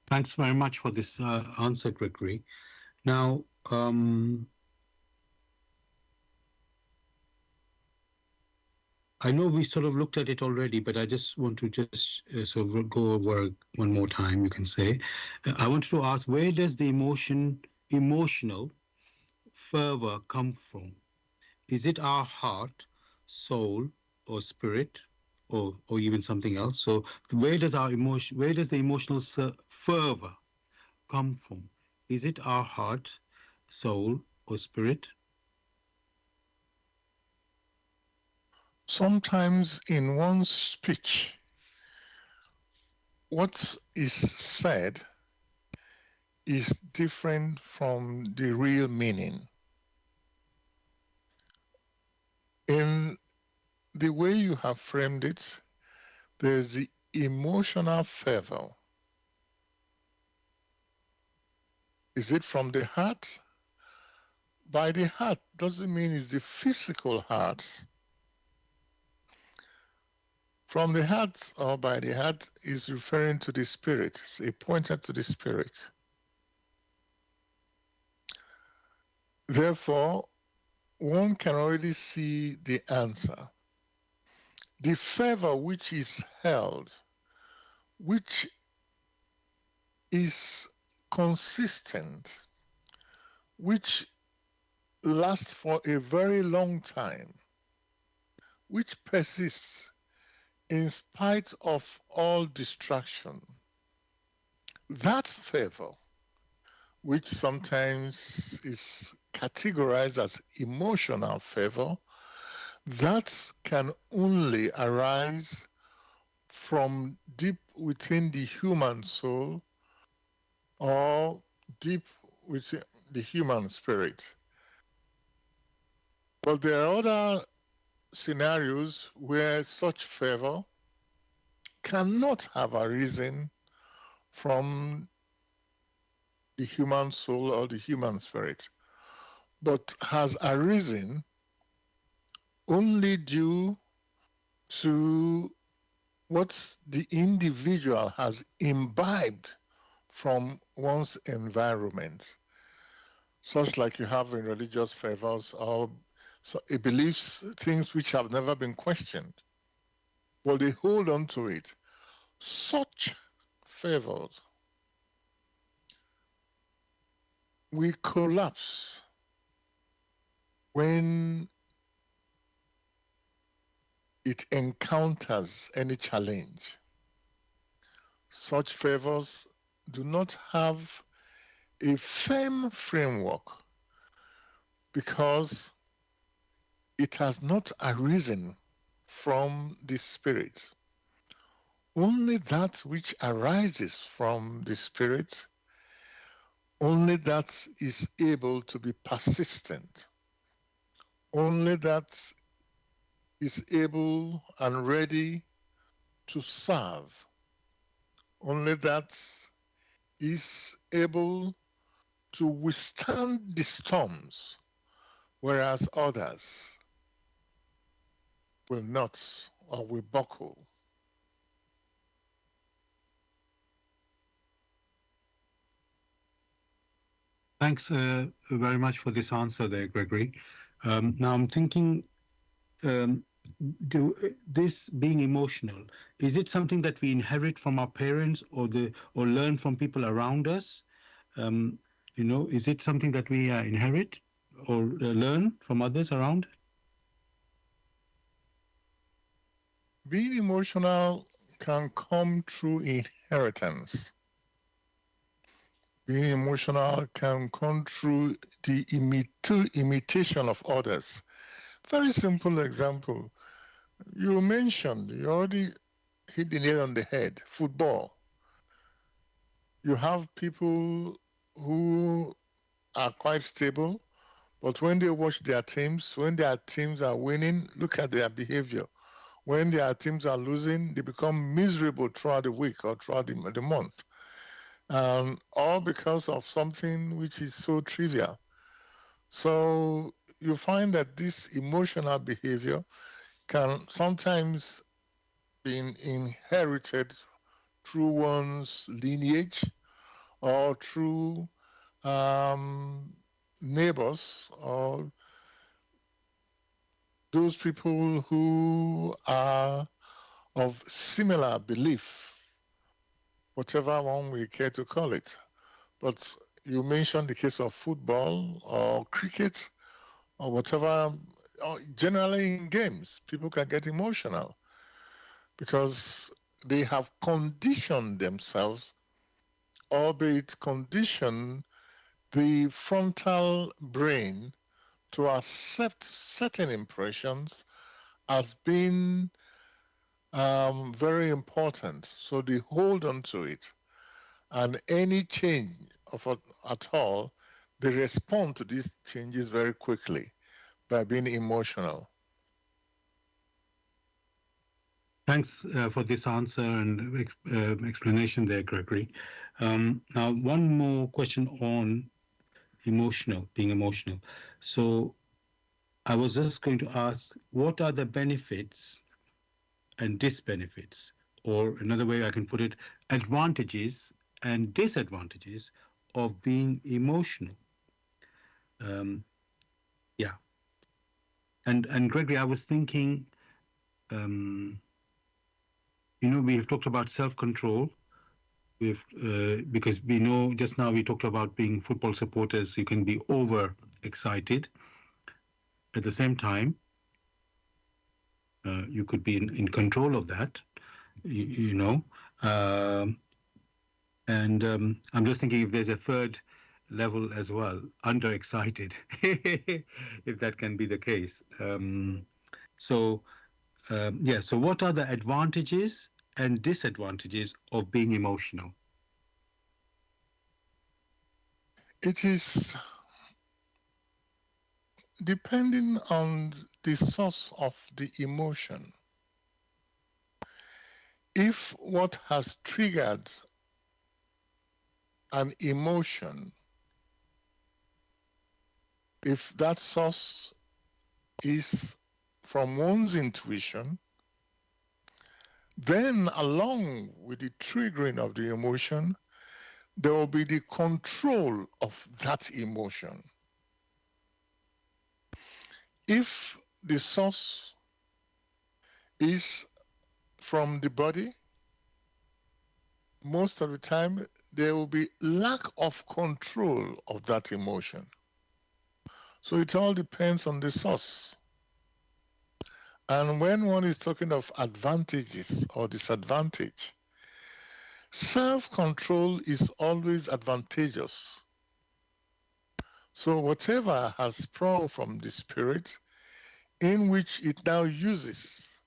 Thanks very much for this answer, Gregory. Now, I know we sort of looked at it already, but I just want to just sort of go over one more time, you can say. I wanted to ask, where does the emotional fervor come from? Is it our heart, soul, or spirit, or even something else? So where does the emotional fervor come from? Is it our heart, soul, or spirit? Sometimes in one's speech, what is said is different from the real meaning. In the way you have framed it, there's the emotional fervor. Is it from the heart? By the heart doesn't mean it's the physical heart. From the heart or by the heart is referring to the spirit. It's a pointer to the spirit. Therefore, one can already see the answer. The fervor which is held, which is consistent, which lasts for a very long time, which persists in spite of all distraction. That fervor, which sometimes is categorized as emotional fervor, that can only arise from deep within the human soul or deep within the human spirit. But there are other scenarios where such fervor cannot have arisen from the human soul or the human spirit, but has arisen only due to what the individual has imbibed from one's environment, such like you have in religious fervors or beliefs, things which have never been questioned. Well, they hold on to it. Such fervors we collapse when it encounters any challenge. Such favors do not have a firm framework because it has not arisen from the Spirit. Only that which arises from the Spirit, only that is able to be persistent, only that is able and ready to serve, only that is able to withstand the storms, whereas others will not or will buckle. Thanks very much for this answer there, Gregory. Now I'm thinking, um, this being emotional, is it something that we inherit from our parents or learn from people around us? Um, is it something that we inherit or learn from others around? Being emotional can come through inheritance. Being emotional can come through the imitation of others. Very simple example. You mentioned, you already hit the nail on the head, football. You have people who are quite stable, but when they watch their teams, when their teams are winning, look at their behavior. When their teams are losing, they become miserable throughout the week or throughout the month. All because of something which is so trivial. So you find that this emotional behavior can sometimes be inherited through one's lineage or through um, neighbors or those people who are of similar belief, whatever one we care to call it. But you mentioned the case of football or cricket or whatever, or generally in games, people can get emotional because they have conditioned themselves, albeit conditioned the frontal brain to accept certain impressions as being very important. So they hold on to it. And any change at all, they respond to these changes very quickly by being emotional. Thanks for this answer and explanation there, Gregory. Now, one more question on being emotional. So I was just going to ask, what are the benefits and disbenefits, or another way I can put it, advantages and disadvantages of being emotional? Um, yeah, and Gregory, I was thinking, um, we have talked about self-control. We've because we know just now we talked about being football supporters. You can be over excited. At the same time, you could be in control of that. You know, um, and I'm just thinking if there's a third level as well, under excited, if that can be the case. So yeah. So what are the advantages and disadvantages of being emotional? It is depending on the source of the emotion. If what has triggered an emotion, if that source is from one's intuition, then along with the triggering of the emotion, there will be the control of that emotion. If the source is from the body, most of the time there will be lack of control of that emotion. So it all depends on the source. And when one is talking of advantages or disadvantage, self-control is always advantageous. So whatever has sprung from the spirit, in which it now uses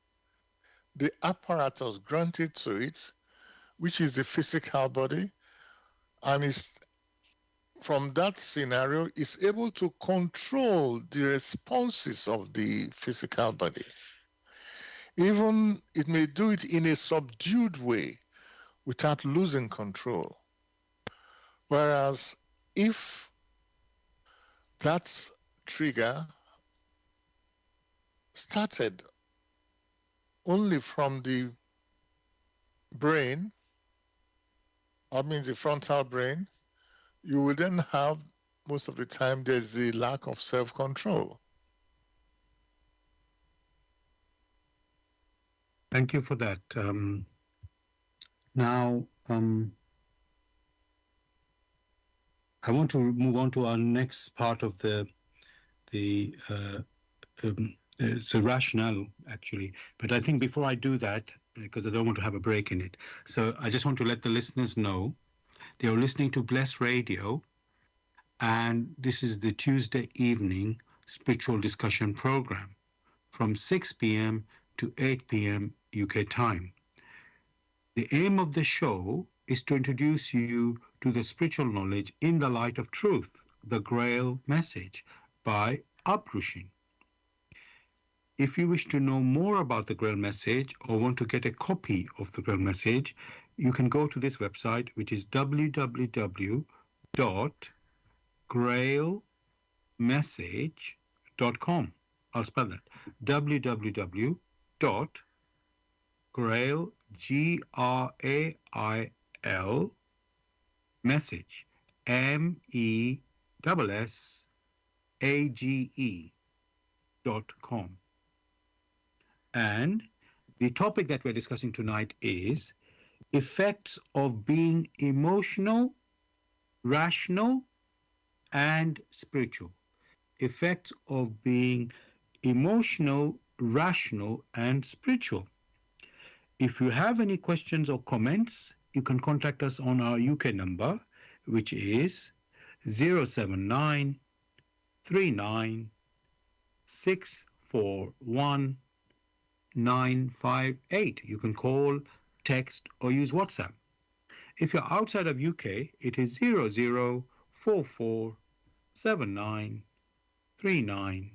the apparatus granted to it, which is the physical body, and is from that scenario is able to control the responses of the physical body. Even it may do it in a subdued way without losing control. Whereas if that trigger started only from the brain, I mean the frontal brain, you will then have, most of the time, there's the lack of self-control. Thank you for that. Now, I want to move on to our next part of the rationale, actually. But I think before I do that, because I don't want to have a break in it, so I just want to let the listeners know they are listening to Bless Radio, and this is the Tuesday evening spiritual discussion program from 6 p.m. to 8 p.m. UK time. The aim of the show is to introduce you to the spiritual knowledge in the light of truth, the Grail Message by Abrushin. If you wish to know more about the Grail Message or want to get a copy of the Grail Message, you can go to this website, which is www.grailmessage.com. I'll spell that. www.grail, Grail, message, MESSAGE.com. And the topic that we're discussing tonight is effects of being emotional, rational, and spiritual. Effects of being emotional, rational, and spiritual. If you have any questions or comments, you can contact us on our UK number, which is 079 39 641 958. You can call, text, or use WhatsApp. If you're outside of UK, it is 0044 79 39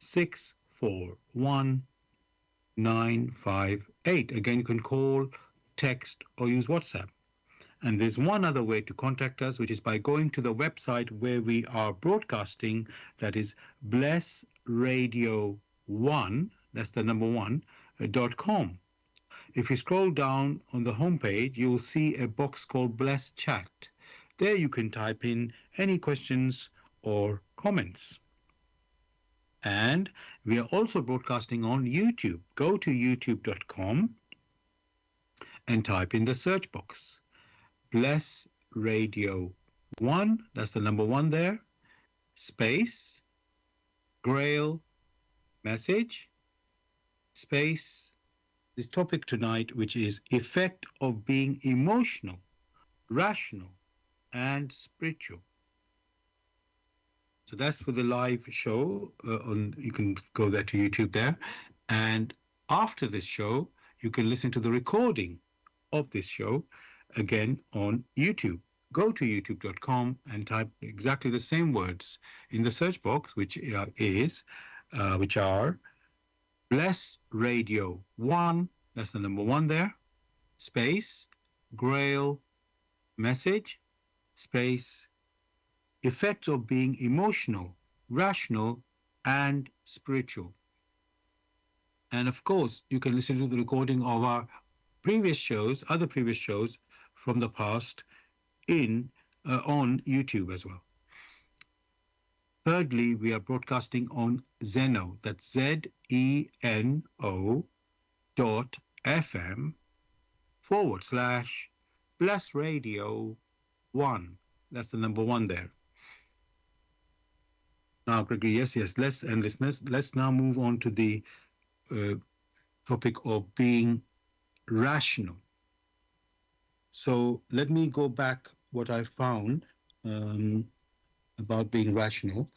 641 958. Again, you can call, text, or use WhatsApp. And there's one other way to contact us, which is by going to the website where we are broadcasting, that is blessradio1, that's the number one, .com. If you scroll down on the homepage, you will see a box called Bless Chat. There you can type in any questions or comments. And we are also broadcasting on YouTube. Go to youtube.com and type in the search box. Bless Radio 1, that's the number one there, space, Grail Message, space, the topic tonight, which is effect of being emotional, rational, and spiritual. So that's for the live show. You can go there to YouTube there. And after this show, you can listen to the recording of this show again on YouTube. Go to youtube.com and type exactly the same words in the search box, which are Bless Radio 1, that's the number one there, space, Grail Message, space, effects of being emotional, rational, and spiritual. And of course, you can listen to the recording of our other previous shows from the past on YouTube as well. Thirdly, we are broadcasting on Zeno, that's ZENO.FM /Bless Radio one. That's the number one there. Now, Gregory, yes. Let's, and listeners, let's now move on to the uh, topic of being rational. So let me go back what I found um, about being rational.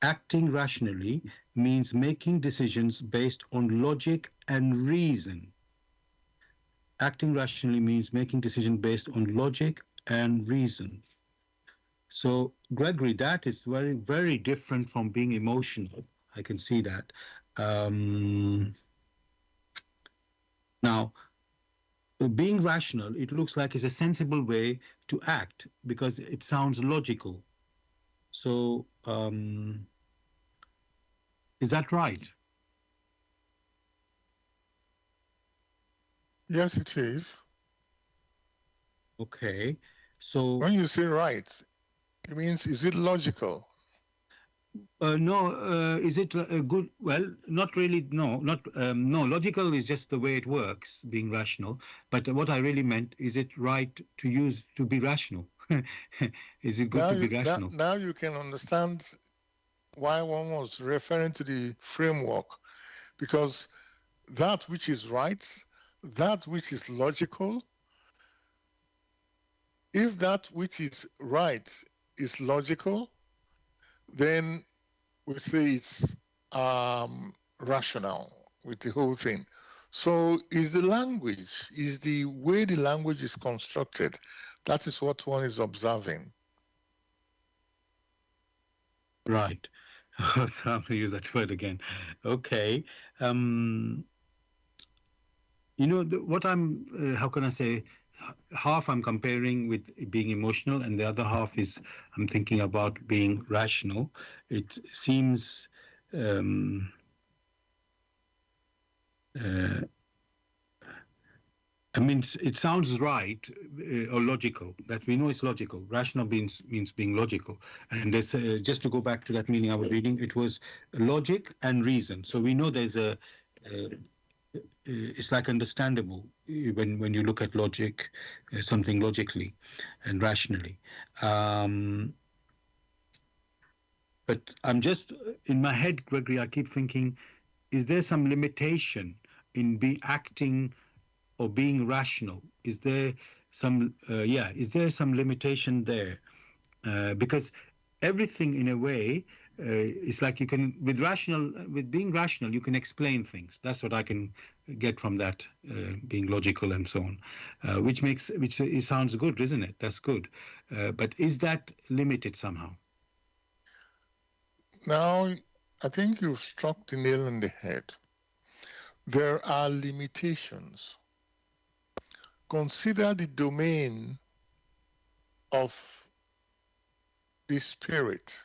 Acting rationally means making decisions based on logic and reason. Acting rationally means making decisions based on logic and reason. So, Gregory, that is very, very different from being emotional. I can see that. Um, Now, being rational, it looks like is a sensible way to act because it sounds logical. So, is that right? Yes, it is. Okay. So, When you say right, it means is it logical? no, is it a good? Well, not really. No, not no. Logical is just the way it works, being rational. But what I really meant is it right to use to be rational? Is it good Now to be you now, rational? now you can understand why one was referring to the framework, because that which is right, that which is logical, if that which is right is logical, then we say it's rational with the whole thing. So is the language, is the way the language is constructed. That is what one is observing. Right. So I'm going to use that word again. Okay. Um, what how can I say, half I'm comparing with being emotional, and the other half is I'm thinking about being rational. It seems, um, uh, I mean, it sounds right or logical. That we know it's logical. Rational means being logical. And there's just to go back to that meaning I was reading, it was logic and reason. So we know there's it's like understandable when you look at logic, something logically and rationally. Um, but I'm just in my head, Gregory. I keep thinking, is there some limitation in be acting or being rational? Is there some is there some limitation there? Because everything in a way is like you can with being rational you can explain things. That's what I can get from that, being logical and so on, which it sounds good, isn't it? That's good, but is that limited somehow? Now, I think you've struck the nail on the head. There are limitations. Consider the domain of the spirit.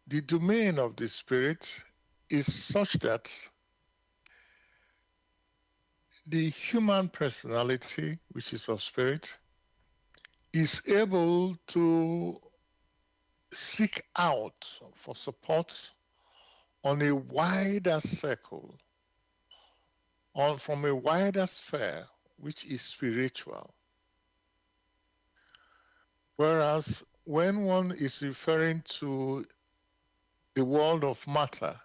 The domain of the spirit is such that the human personality, which is of spirit, is able to seek out for support on a wider circle, from a wider sphere, which is spiritual. Whereas when one is referring to the world of matter,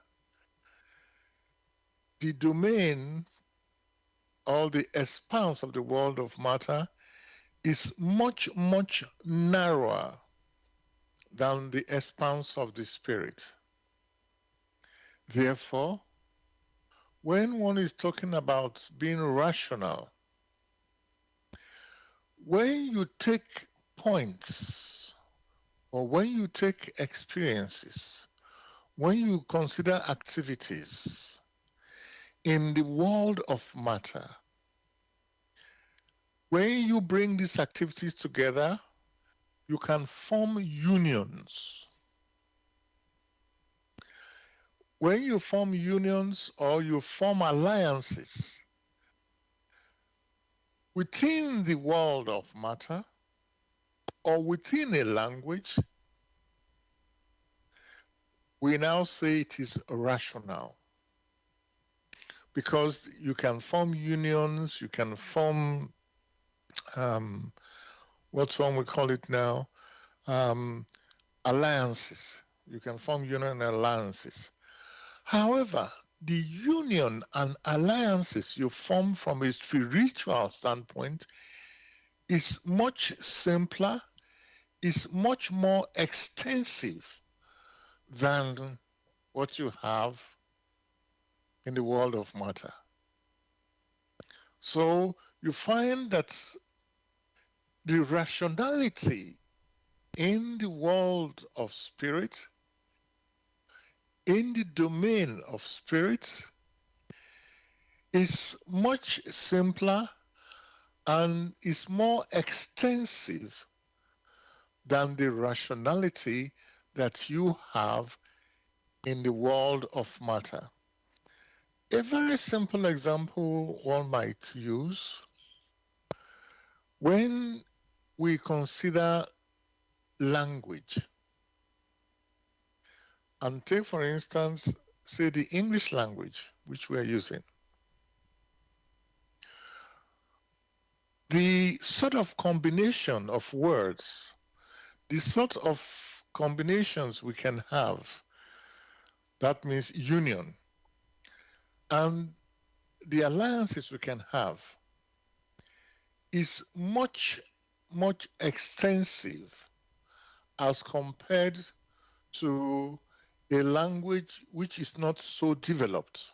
the domain or the expanse of the world of matter is much, much narrower than the expanse of the spirit. Therefore, when one is talking about being rational, when you take points or when you take experiences, when you consider activities in the world of matter, when you bring these activities together, you can form unions. When you form unions or you form alliances within the world of matter or within a language, we now say it is rational. Because you can form unions, you can form um, what one we call it now, um, alliances. You can form union alliances. However, the union and alliances you form from a spiritual standpoint is much simpler, is much more extensive than what you have in the world of matter. So you find that the rationality in the world of spirit, in the domain of spirit, is much simpler and is more extensive than the rationality that you have in the world of matter. A very simple example one might use when we consider language. And take, for instance, say the English language, which we are using. The sort of combination of words, the sort of combinations we can have, that means union, and the alliances we can have is much, much extensive as compared to a language which is not so developed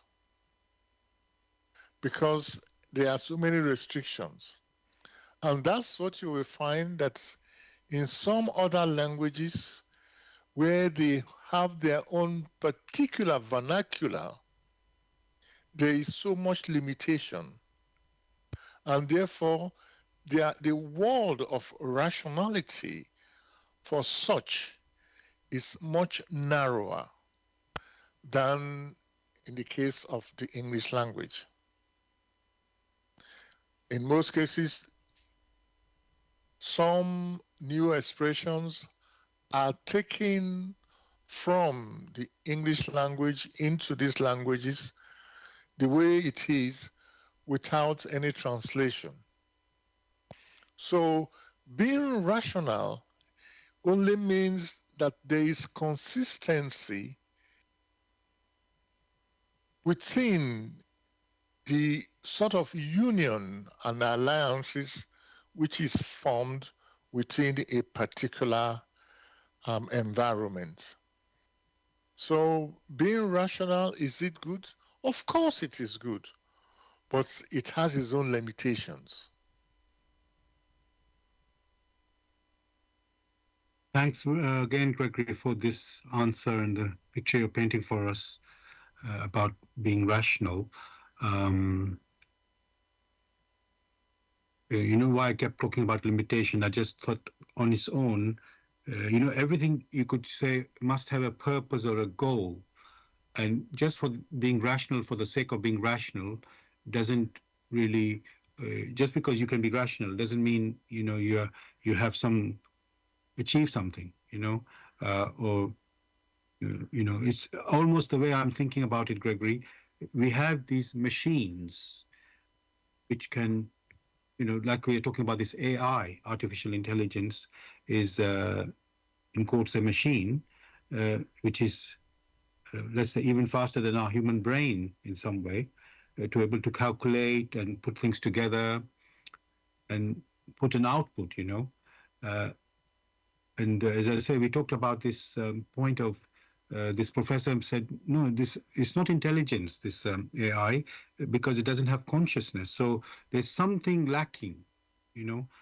because there are so many restrictions. And that's what you will find that in some other languages where they have their own particular vernacular, there is so much limitation. And therefore, the world of rationality for such is much narrower than in the case of the English language. In most cases, some new expressions are taken from the English language into these languages the way it is without any translation. So being rational only means that there is consistency within the sort of union and alliances which is formed within a particular environment. So being rational, is it good? Of course it is good, but it has its own limitations. Thanks again, Gregory, for this answer and the picture you're painting for us about being rational. You know why I kept talking about limitation? I just thought on its own, everything you could say must have a purpose or a goal. And just for being rational for the sake of being rational doesn't really, just because you can be rational doesn't mean, you have achieve something, or, it's almost the way I'm thinking about it, Gregory. We have these machines which can, like we are talking about this AI, artificial intelligence, is in quotes a machine, which is, let's say, even faster than our human brain in some way, to able to calculate and put things together and put an output, and as I say, we talked about this point of this professor said, no, this is not intelligence, this AI, because it doesn't have consciousness. So there's something lacking, and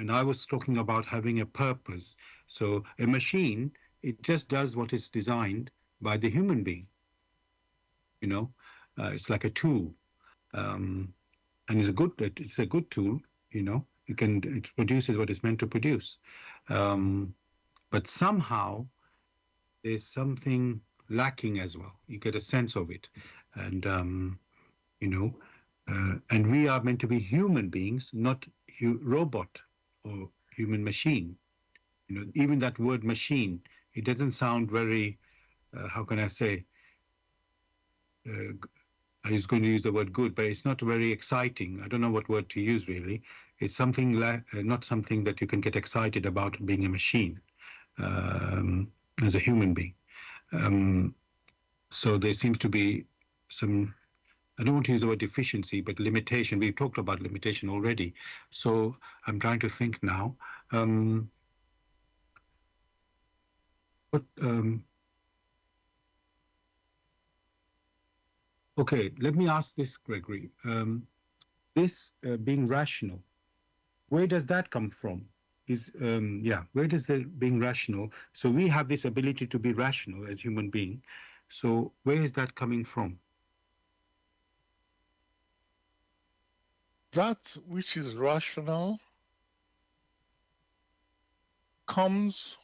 I was talking about having a purpose. So a machine, it just does what is designed by the human being, it's like a tool, and it's a good tool, it produces what it's meant to produce. But somehow there's something lacking as well. You get a sense of it. And, and we are meant to be human beings, not robot or human machine. Even that word machine, it doesn't sound very, how can I say, I was going to use the word good, but it's not very exciting. I don't know what word to use really. It's something like not something that you can get excited about being a machine as a human being. So there seems to be some, I don't want to use the word deficiency, but limitation. We've talked about limitation already. So I'm trying to think now. But okay, let me ask this, Gregory. This being rational, where does that come from? Where does the being rational? So we have this ability to be rational as human being. So where is that coming from? That which is rational comes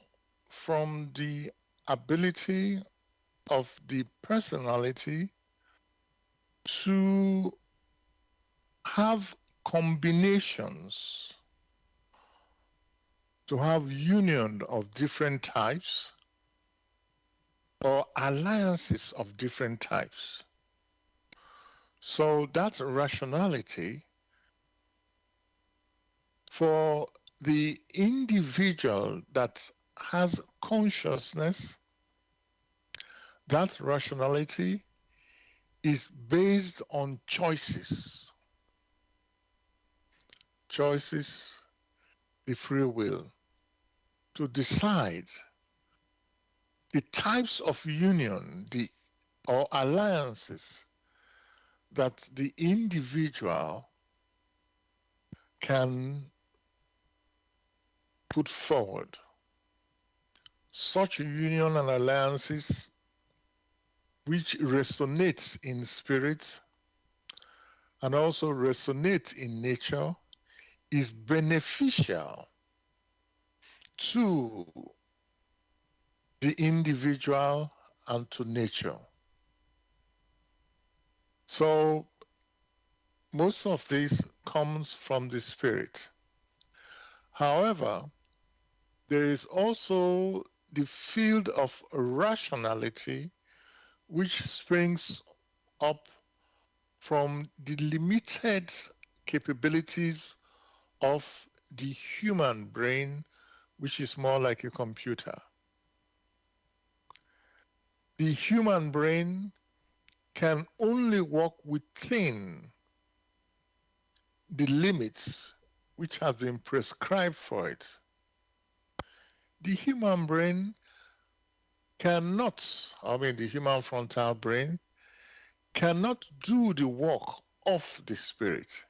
from the ability of the personality to have combinations, to have union of different types or alliances of different types. So that rationality for the individual that has consciousness, that rationality is based on choices. Choices, the free will, to decide the types of union or alliances that the individual can put forward. Such union and alliances which resonate in spirit and also resonate in nature is beneficial to the individual and to nature. So most of this comes from the spirit. However, there is also the field of rationality which springs up from the limited capabilities of the human brain, which is more like a computer. The human brain can only work within the limits which have been prescribed for it. The human brain the human frontal brain cannot do the work of the spirit.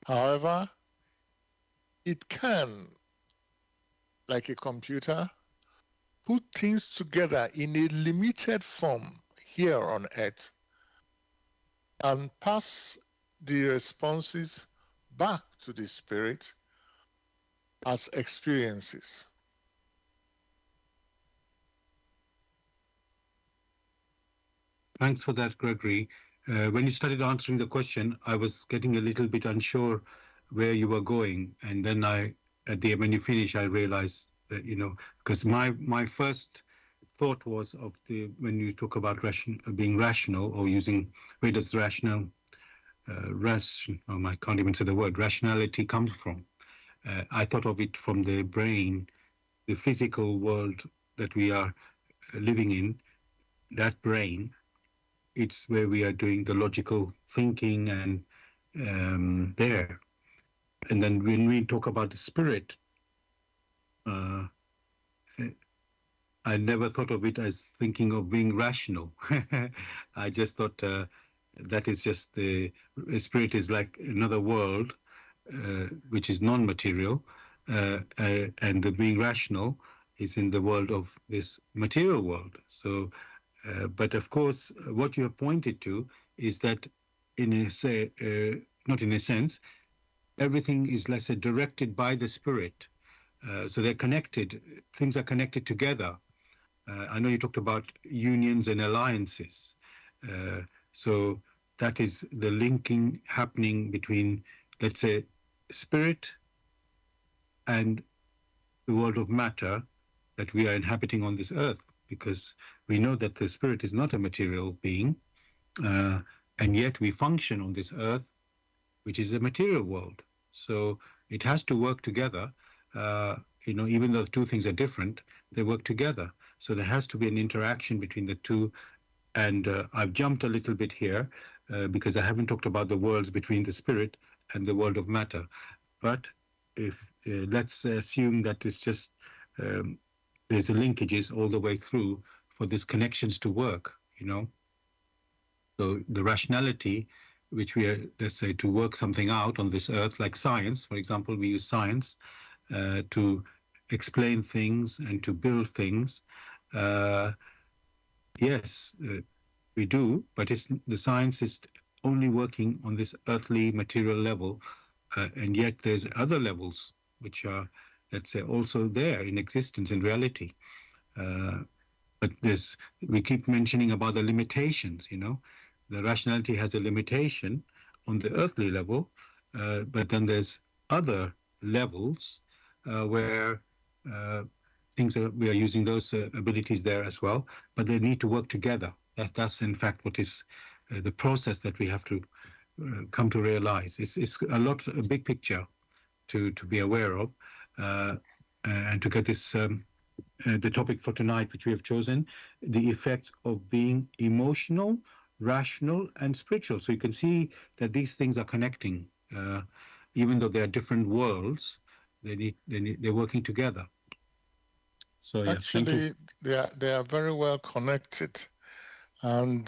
However, it can, like a computer, put things together in a limited form here on Earth and pass the responses back to the spirit as experiences. Thanks for that, Gregory. When you started answering the question, I was getting a little bit unsure where you were going, and then when you finish, I realized that because my first thought was when you talk about being rational or using where does I can't even say the word rationality comes from. I thought of it from the brain, the physical world that we are living in, that brain. It's where we are doing the logical thinking and there. And then when we talk about the spirit, I never thought of it as thinking of being rational. I just thought that is just the spirit is like another world, which is non-material, and the being rational is in the world of this material world. So, but of course, what you have pointed to is that, not in a sense, everything is, let's say, directed by the spirit. So they're connected. Things are connected together. I know you talked about unions and alliances. So that is the linking happening between, let's say, spirit and the world of matter that we are inhabiting on this earth, because we know that the spirit is not a material being, and yet we function on this earth, which is a material world. So it has to work together. Uh, even though the two things are different, they work together. So there has to be an interaction between the two. And I've jumped a little bit here because I haven't talked about the worlds between the spirit and the world of matter. But if let's assume that it's just um, there's a linkages all the way through for these connections to work. So the rationality, which we are, let's say, to work something out on this earth, like science, for example, we use science to explain things and to build things. Uh, yes, we do, but the science is only working on this earthly material level, and yet there's other levels which are, let's say, also there in existence in reality. Uh, but we keep mentioning about the limitations. The rationality has a limitation on the earthly level, but then there's other levels where uh, we are using those abilities there as well, but they need to work together. That's in fact what is the process that we have to come to realize. It's a big picture to be aware of, uh, and to get this the topic for tonight, which we have chosen, the effects of being emotional, rational, and spiritual. So you can see that these things are connecting, even though they are different worlds. They're working together. So yeah, thank you. Actually, they are very well connected, and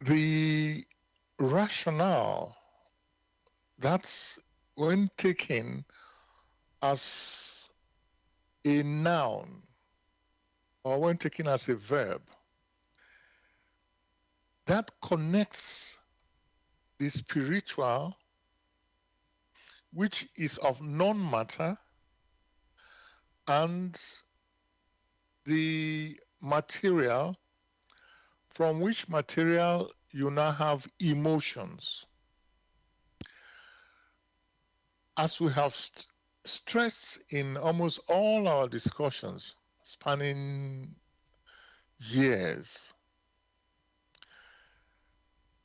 the rationale, that's when taken as a noun or when taken as a verb, that connects the spiritual, which is of non-matter, and the material, from which material you now have emotions. As we have stressed in almost all our discussions spanning years,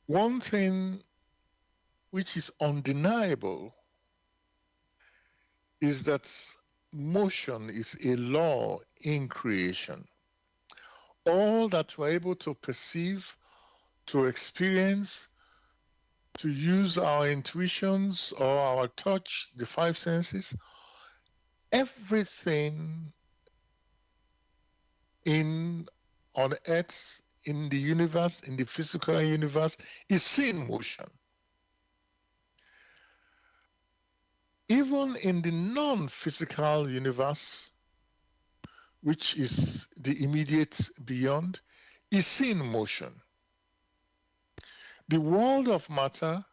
one thing which is undeniable is that motion is a law in creation. All that we're able to perceive, to experience, to use our intuitions or our touch, the five senses, everything on earth, in the universe, in the physical universe, is in motion. Even in the non-physical universe, which is the immediate beyond, is in motion. The world of matter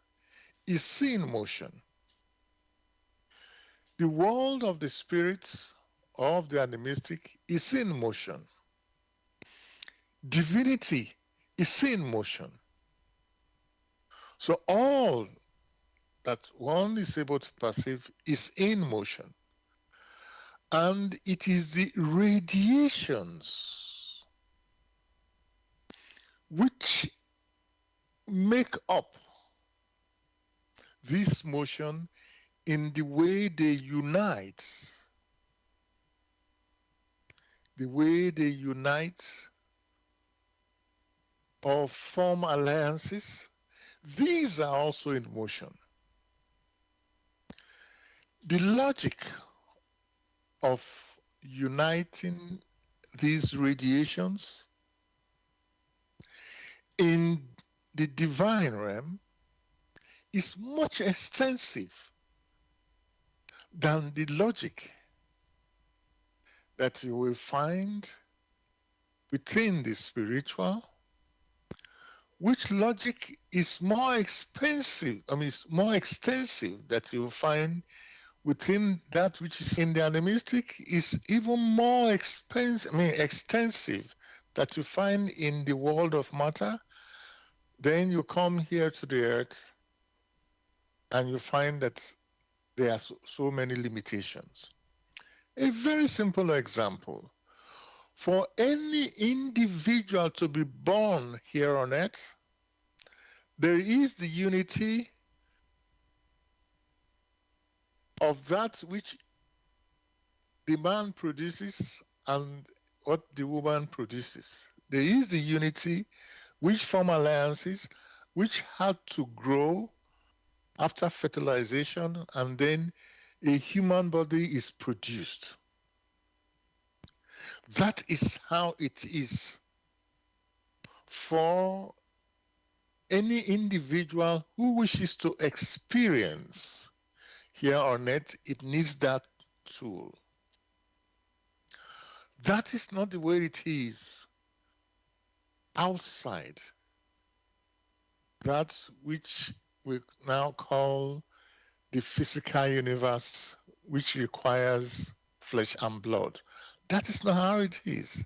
is in motion. The world of the spirits, of the animistic, is in motion. Divinity is in motion. So all that one is able to perceive is in motion. And it is the radiations which make up this motion in the way they unite. The way they unite or form alliances, these are also in motion. The logic of uniting these radiations in the divine realm is much extensive than the logic that you will find within the spiritual, which logic is more expensive, it's more extensive that you will find within that which is in the animistic, is even more extensive that you find in the world of matter. Then you come here to the earth and you find that there are so many limitations. A very simple example. For any individual to be born here on earth, there is the unity of that which the man produces and what the woman produces. There is the unity which form alliances, which had to grow after fertilization, and then a human body is produced. That is how it is for any individual who wishes to experience here on earth. It needs that tool. That is not the way it is outside that which we now call the physical universe, which requires flesh and blood. That is not how it is.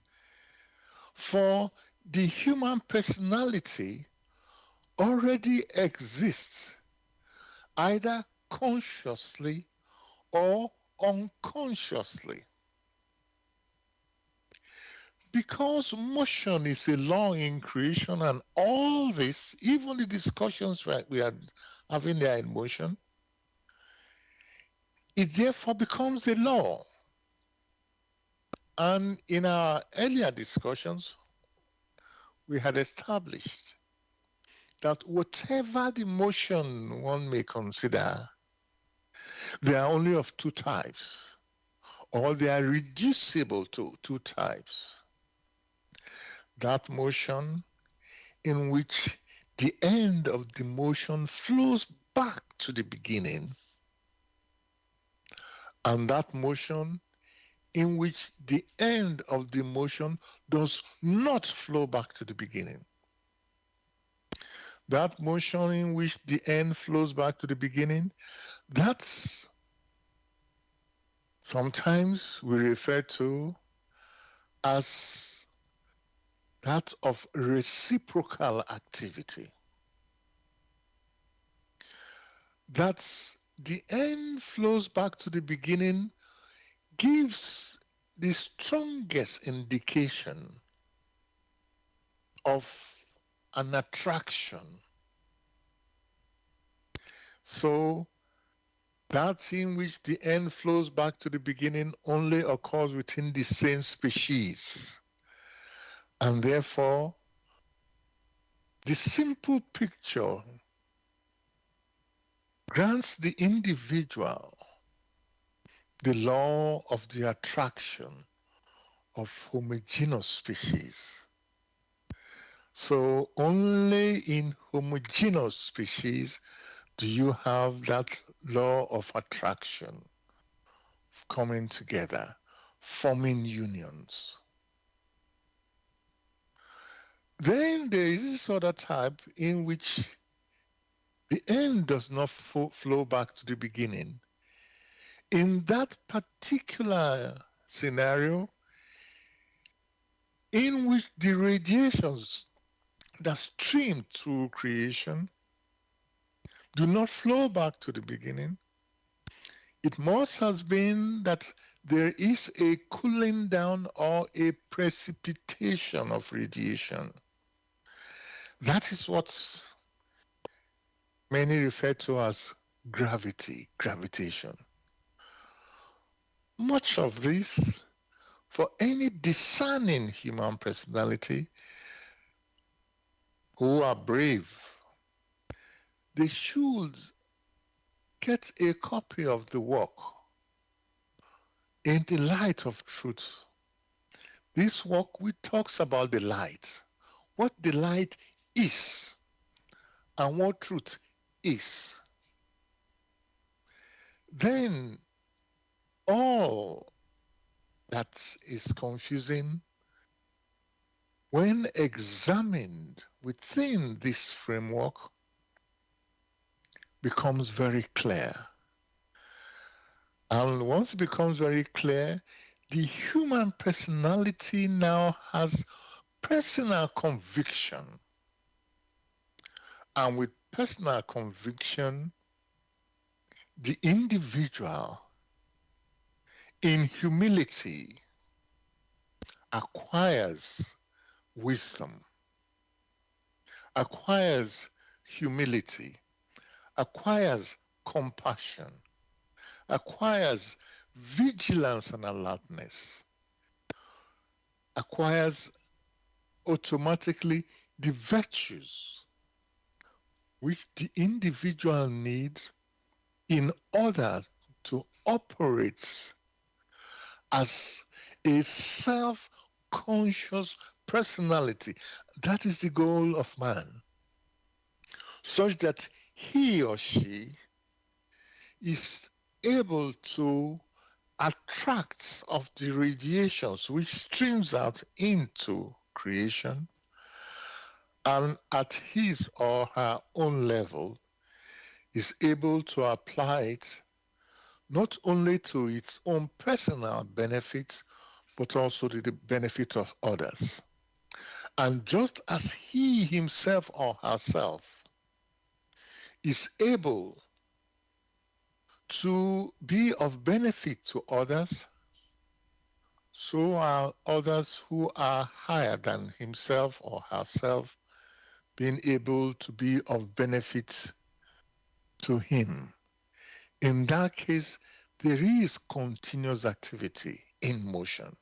For the human personality already exists, either consciously or unconsciously. Because motion is a law in creation, and all this, even the discussions we are having there in motion, it therefore becomes a law. And in our earlier discussions, we had established that whatever the motion one may consider, they are only of two types, or they are reducible to two types. That motion in which the end of the motion flows back to the beginning, and that motion in which the end of the motion does not flow back to the beginning. That motion in which the end flows back to the beginning, that's sometimes we refer to as that of reciprocal activity. That's the end flows back to the beginning, gives the strongest indication of an attraction. So that in which the end flows back to the beginning only occurs within the same species. And therefore, the simple picture grants the individual the law of the attraction of homogeneous species. So only in homogeneous species do you have that law of attraction coming together, forming unions. Then there is this other type in which the end does not flow back to the beginning. In that particular scenario, in which the radiations that stream through creation do not flow back to the beginning, it must have been that there is a cooling down or a precipitation of radiation. That is what many refer to as gravitation. Much of this, for any discerning human personality who are brave, they should get a copy of the work in the light of truth. This work which talks about the light, what the light is, and what truth is. Then all that is confusing, when examined within this framework, becomes very clear. And once it becomes very clear, the human personality now has personal conviction. And with personal conviction, the individual in humility acquires wisdom, acquires humility, acquires compassion, acquires vigilance and alertness, acquires automatically the virtues which the individual needs in order to operate as a self-conscious personality. That is the goal of man, such that he or she is able to attract of the radiations which streams out into creation, and at his or her own level is able to apply it not only to its own personal benefit, but also to the benefit of others. And just as he himself or herself is able to be of benefit to others, so are others who are higher than himself or herself being able to be of benefit to him. In that case, there is continuous activity in motion.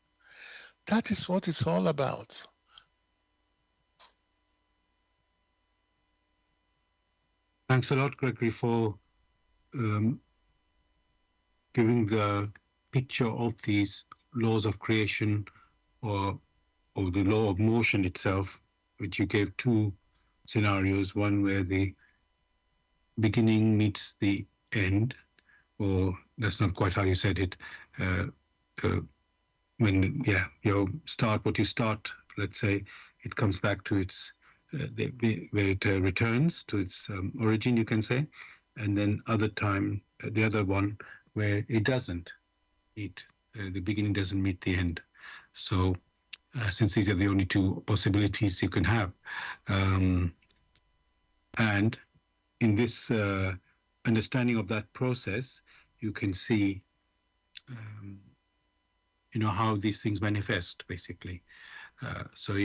That is what it's all about. Thanks a lot, Gregory, for giving the picture of these laws of creation or the law of motion itself, which you gave two scenarios, one where the beginning meets the end, or that's not quite how you said it. When what you start, let's say, it comes back to its where it returns to its origin, you can say, and then the other one where it doesn't meet the beginning, doesn't meet the end. So since these are the only two possibilities you can have, and in this understanding of that process, you can see how these things manifest, basically. So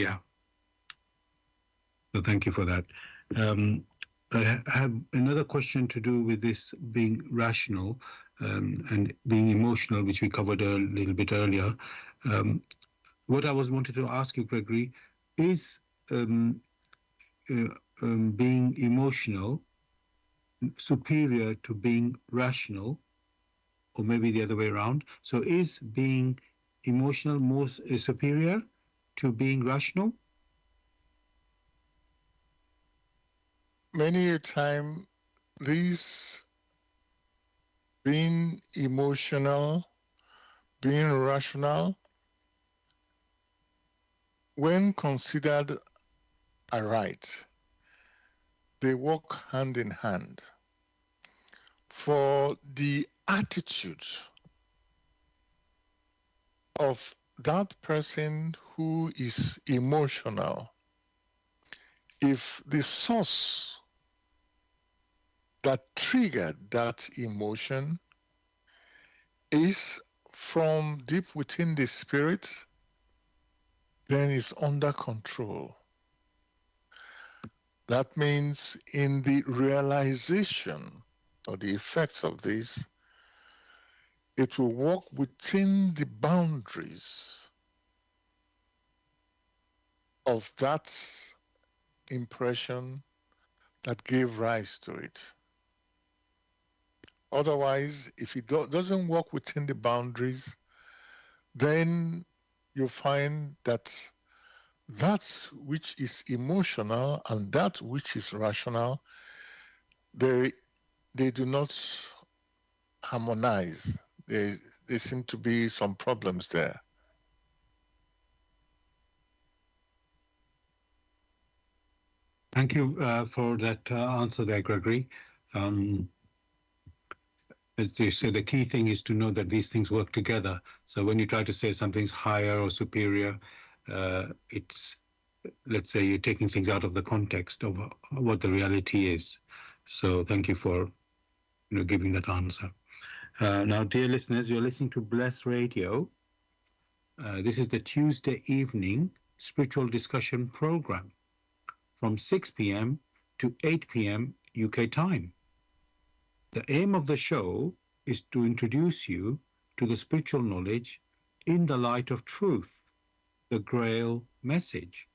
thank you for that. I have another question to do with this being rational and being emotional, which we covered a little bit earlier. What I wanted to ask you, Gregory, is being emotional superior to being rational, or maybe the other way around? So is being emotional more superior to being rational? Many a time, this being emotional, being rational, when considered aright, they walk hand in hand. For the attitude of that person who is emotional, if the source that triggered that emotion is from deep within the spirit, then it's under control. That means in the realization of the effects of this, it will work within the boundaries of that impression that gave rise to it. Otherwise, if it doesn't work within the boundaries, then you find that which is emotional and that which is rational, they do not harmonize. There seem to be some problems there. Thank you for that answer there, Gregory. As you say, the key thing is to know that these things work together. So when you try to say something's higher or superior, it's, let's say, you're taking things out of the context of what the reality is. So thank you for giving that answer. Now, dear listeners, you're listening to Bless Radio. This is the Tuesday evening spiritual discussion program from 6 p.m. to 8 p.m. UK time. The aim of the show is to introduce you to the spiritual knowledge in the light of truth, the Grail Message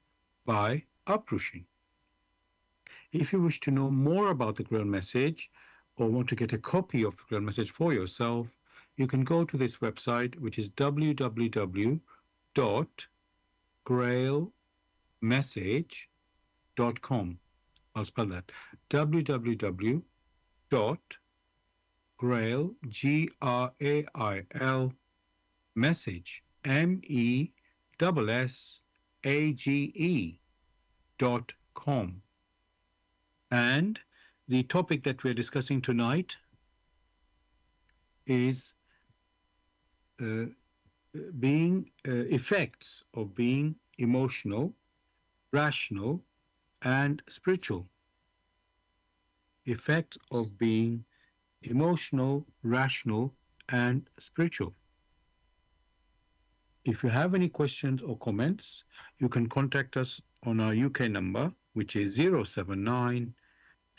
by Uprushing. If you wish to know more about the Grail Message or want to get a copy of the Grail Message for yourself, you can go to this website, which is www.grailmessage.com. I'll spell that www.grail, Grail, message, MESSAGE.com. And the topic that we're discussing tonight is being effects of being emotional, rational, and spiritual. Effects of being emotional, rational, and spiritual. If you have any questions or comments, you can contact us on our UK number, which is 079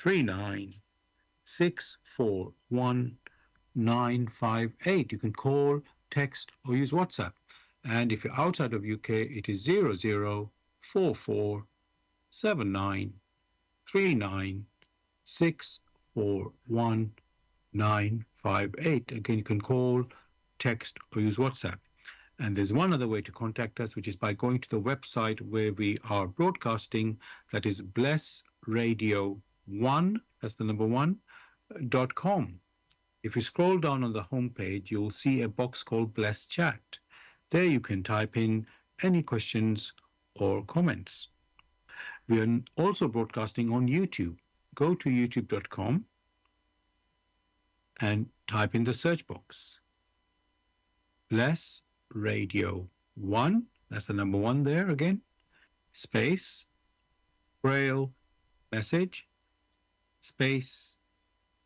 39 641 958. You can call, text, or use WhatsApp. And if you're outside of UK, it is 0044 79 39 641 958. Again, you can call, text, or use WhatsApp. And there's one other way to contact us, which is by going to the website where we are broadcasting, that is blessradio1, that's the number one, .com. If you scroll down on the homepage, you'll see a box called Bless Chat. There you can type in any questions or comments. We are also broadcasting on YouTube. Go to youtube.com and type in the search box. Bless Radio 1, that's the number one there again, space, Grail Message, space,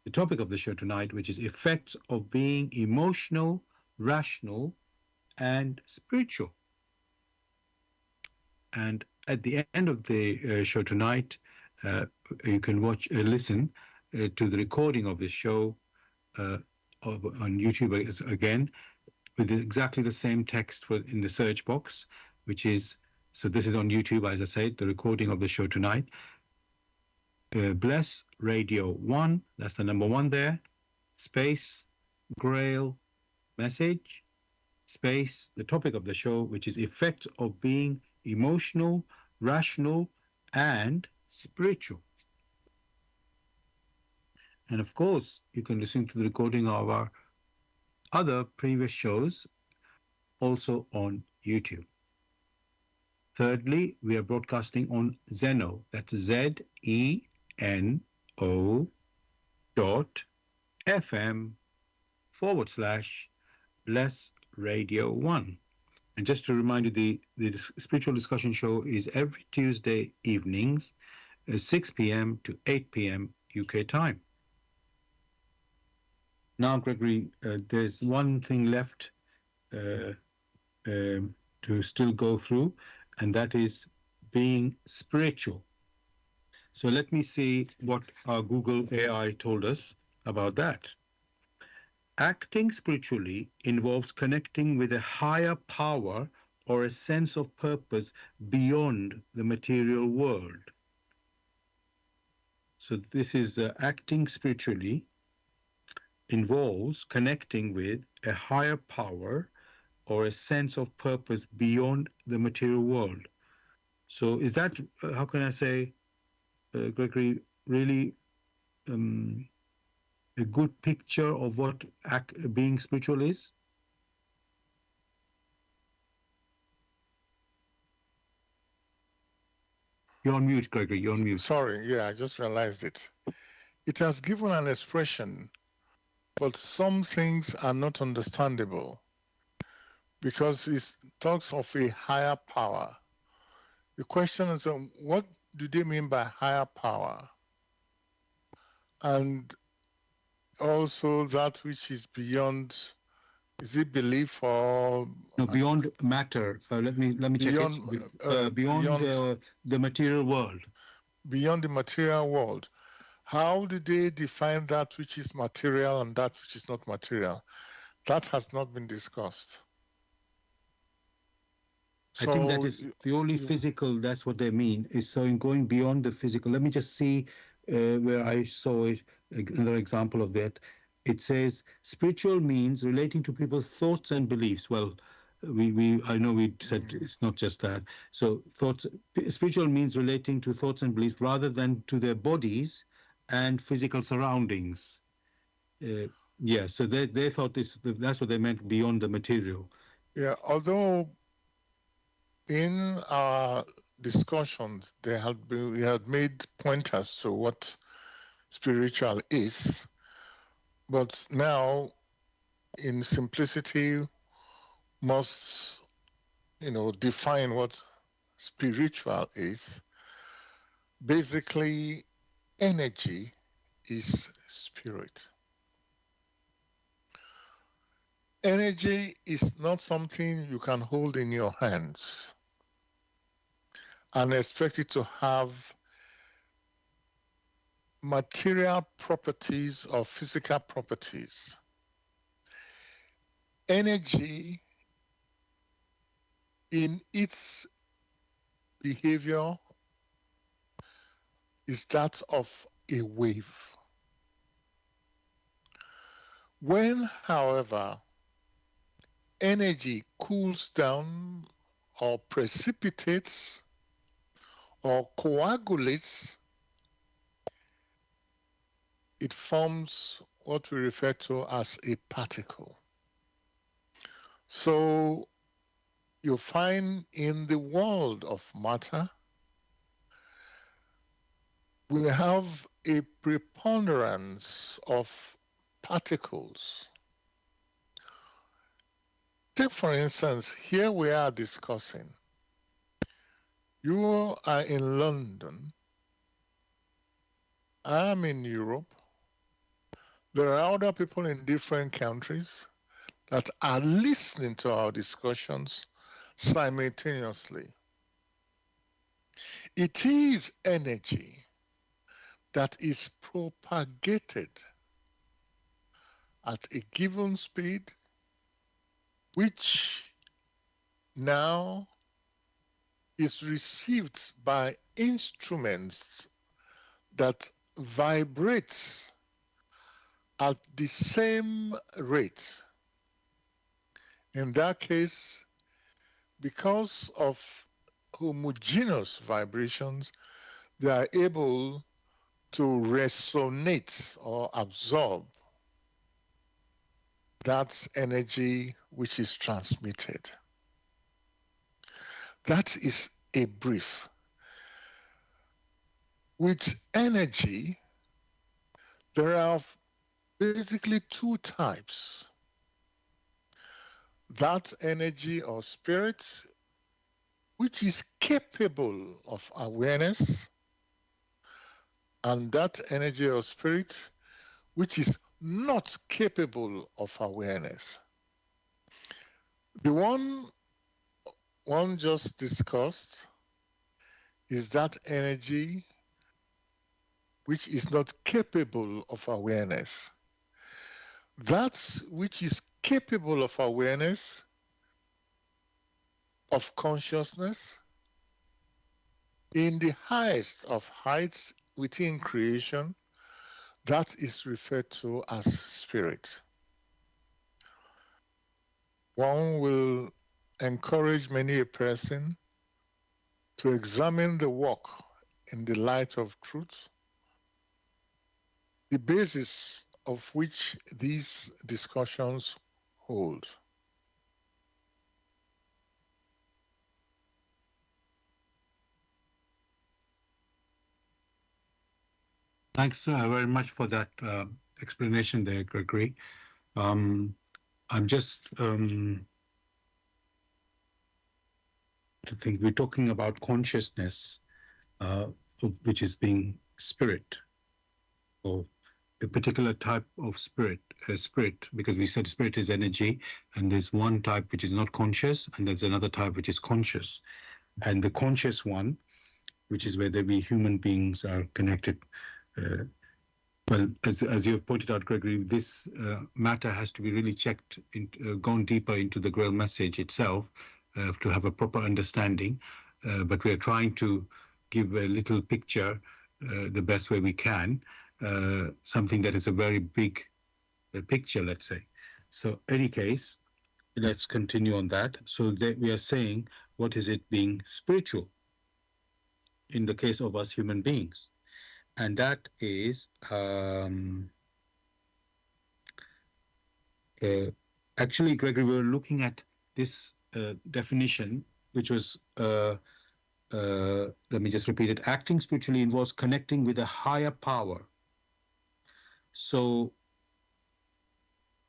the topic of the show tonight, which is effects of being emotional, rational, and spiritual. And at the end of the show tonight, you can listen to the recording of this show on YouTube again, with exactly the same text in the search box, which is, so this is on YouTube, as I said, the recording of the show tonight. Bless Radio 1, that's the number one there, space, Grail Message, space, the topic of the show, which is effect of being emotional, rational, and spiritual. And of course, you can listen to the recording of our other previous shows also on YouTube. Thirdly, we are broadcasting on Zeno, that's ZENO.FM/Bless Radio 1. And just to remind you, the spiritual discussion show is every Tuesday evenings, 6 p.m. to 8 p.m. UK time. Now, Gregory, there's one thing left to still go through, and that is being spiritual. So let me see what our Google AI told us about that. Acting spiritually involves connecting with a higher power or a sense of purpose beyond the material world. So this is acting spiritually involves connecting with a higher power or a sense of purpose beyond the material world. So is that, how can I say, Gregory, really a good picture of what being spiritual is? You're on mute, Gregory, you're on mute. Sorry, yeah, I just realized it. It has given an expression, but some things are not understandable because it talks of a higher power. The question is, what do they mean by higher power? And also that which is beyond, is it belief or no, beyond matter? Let me check it. Beyond the material world. Beyond the material world. How do they define that which is material and that which is not material? That has not been discussed. I think that So, is purely physical. That's what they mean. Is so in going beyond the physical. Let me just see where I saw it. Another example of that. It says spiritual means relating to people's thoughts and beliefs. Well, we I know we said it's not just that. So thoughts, spiritual means relating to thoughts and beliefs rather than to their bodies and physical surroundings. Uh, yeah. So they thought that's what they meant beyond the material. yeah, although in our discussions, we had made pointers to what spiritual is, but now in simplicity must define what spiritual is. Basically, energy is spirit. Energy is not something you can hold in your hands and expect it to have material properties or physical properties. Energy in its behavior is that of a wave. When, however, energy cools down or precipitates or coagulates, it forms what we refer to as a particle. So you find in the world of matter, we have a preponderance of particles. Take, for instance, here we are discussing. You are in London. I'm in Europe. There are other people in different countries that are listening to our discussions simultaneously. It is energy that is propagated at a given speed, which now is received by instruments that vibrate at the same rate. In that case, because of homogeneous vibrations, they are able to resonate or absorb that energy which is transmitted. That is a brief. With energy, there are basically two types. That energy or spirit, which is capable of awareness, and that energy or spirit, which is not capable of awareness. The one just discussed is that energy which is not capable of awareness. That which is capable of awareness, of consciousness, in the highest of heights within creation, that is referred to as spirit. One will encourage many a person to examine the work in the light of truth, the basis of which these discussions hold. Thanks very much for that explanation there, Gregory. I'm just to think we're talking about consciousness, which is being spirit, or a particular type of spirit, because we said spirit is energy, and there's one type which is not conscious, and there's another type which is conscious. And the conscious one, which is where we human beings are connected Well, as you have pointed out, Gregory, this matter has to be really checked, gone deeper into the Grail message itself to have a proper understanding. But we are trying to give a little picture the best way we can, something that is a very big picture, let's say. So, any case, let's continue on that. So, we are saying, what is it being spiritual in the case of us human beings? And that is. Uh, Actually, Gregory, we were looking at this definition, which was, let me just repeat it, acting spiritually involves connecting with a higher power. So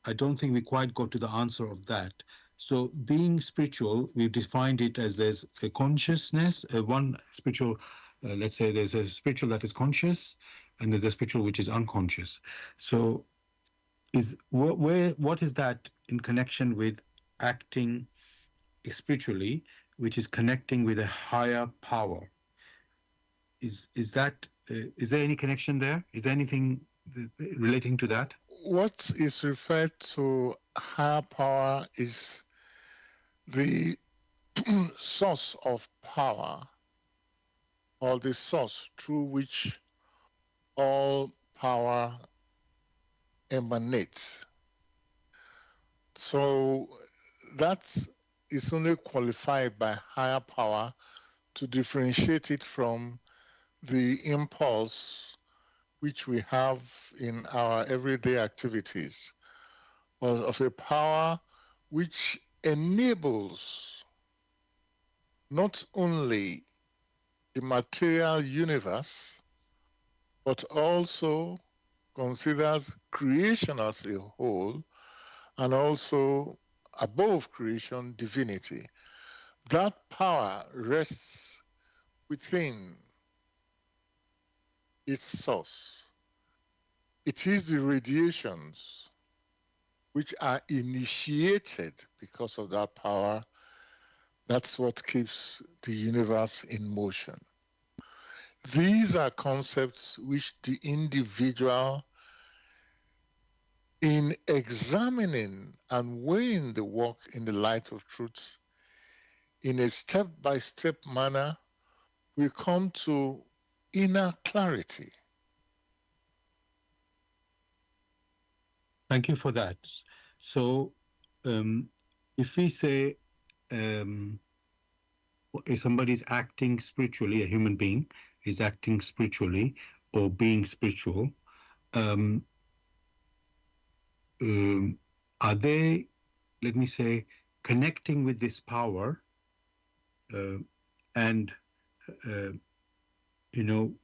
I don't think we quite got to the answer of that. So being spiritual, we've defined it as there's a consciousness, one spiritual, let's say there's a spiritual that is conscious, and there's a spiritual which is unconscious. So what is that in connection with acting spiritually, which is connecting with a higher power? Is that is there any connection there? Is there anything relating to that? What is referred to higher power is the source of power, or the source through which all power emanates. So that is only qualified by higher power to differentiate it from the impulse which we have in our everyday activities, or of a power which enables not only the material universe, but also considers creation as a whole, and also above creation, divinity. That power rests within its source. It is the radiations which are initiated because of that power. That's what keeps the universe in motion. These are concepts which the individual, in examining and weighing the work in the light of truth in a step-by-step manner, will come to inner clarity. Thank you for that. So, if we say if somebody's acting spiritually, a human being is acting spiritually or being spiritual, um, are they, let me say, connecting with this power? And,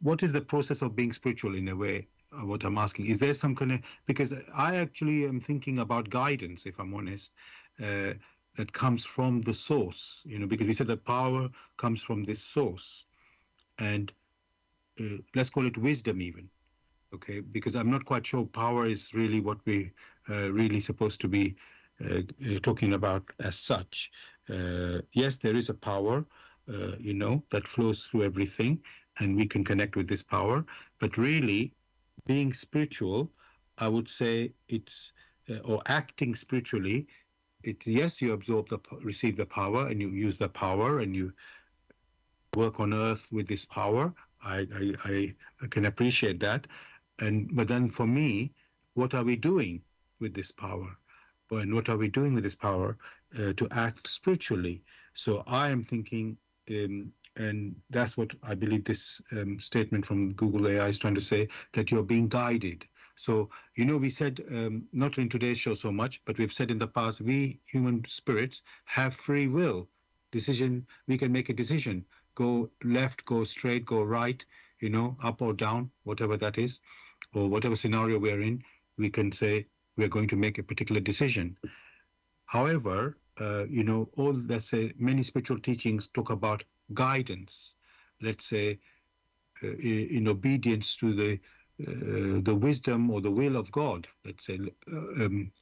what is the process of being spiritual in a way? What I'm asking, is there some kind of, because I actually am thinking about guidance, if I'm honest, that comes from the source, because we said that power comes from this source. And let's call it wisdom even. Okay, because I'm not quite sure power is really what we really supposed to be talking about as such. Yes, there is a power, that flows through everything, and we can connect with this power. But really, being spiritual, I would say it's or acting spiritually. Yes, you receive the power, and you use the power, and you work on earth with this power. I can appreciate that. But then for me, what are we doing with this power? And what are we doing with this power to act spiritually? So I am thinking, and that's what I believe this statement from Google AI is trying to say, that you're being guided. So, we said, not in today's show so much, but we've said in the past, we human spirits have free will. We can make a decision, go left, go straight, go right, up or down, whatever that is, or whatever scenario we're in, we can say we're going to make a particular decision. However, let's say many spiritual teachings talk about guidance, let's say, in obedience to the wisdom or the will of God, let's say,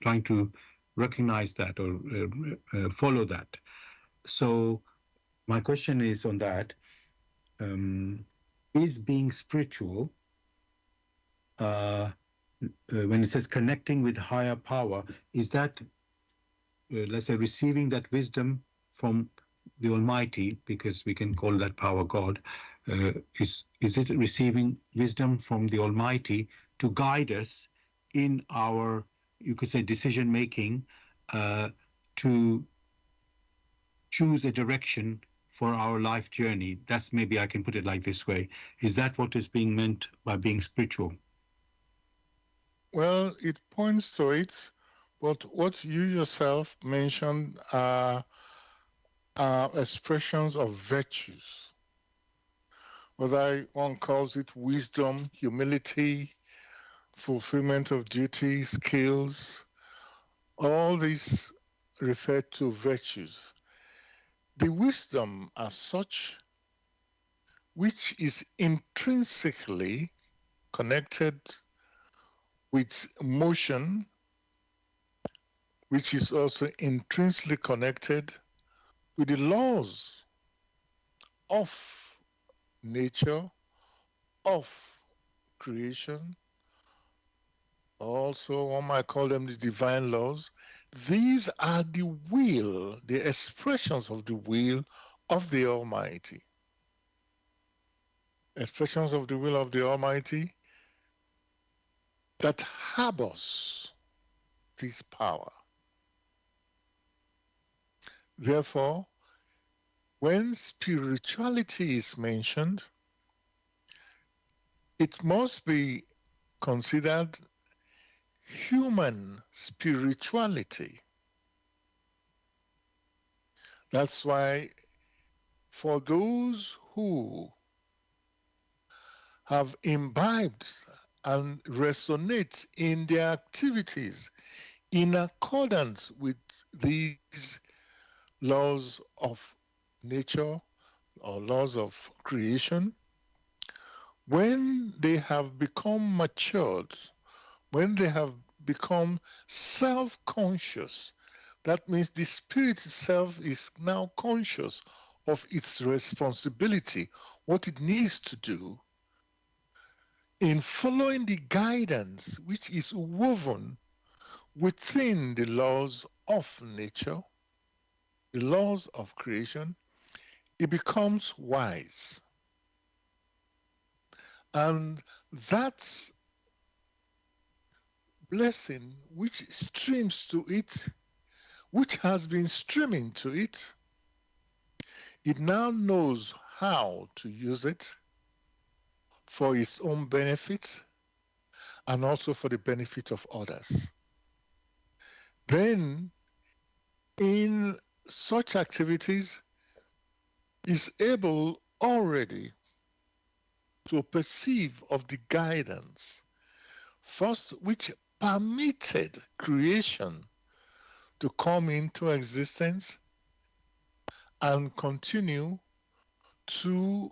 trying to recognize that or follow that. So my question is on that, is being spiritual when it says connecting with higher power, is that, let's say, receiving that wisdom from the Almighty, because we can call that power God? Is it receiving wisdom from the Almighty to guide us in our, you could say, decision making, to choose a direction for our life journey? That's, maybe I can put it like this way. Is that what is being meant by being spiritual? Well, it points to it, but what you yourself mentioned are expressions of virtues. Whether one calls it wisdom, humility, fulfillment of duty, skills, all these refer to virtues. The wisdom as such, which is intrinsically connected with motion, which is also intrinsically connected with the laws of nature, of creation. Also, one might call them the divine laws. These are the will, the expressions of the will of the Almighty. Expressions of the will of the Almighty that harbors this power. Therefore, when spirituality is mentioned, it must be considered human spirituality. That's why for those who have imbibed and resonate in their activities in accordance with these laws of nature or laws of creation, when they have become matured, when they have become self-conscious, that means the spirit itself is now conscious of its responsibility, what it needs to do in following the guidance which is woven within the laws of nature, the laws of creation. It becomes wise. And that blessing which streams to it, which has been streaming to it, it now knows how to use it for its own benefit and also for the benefit of others. Then, in such activities, is able already to perceive of the guidance, first which permitted creation to come into existence and continue to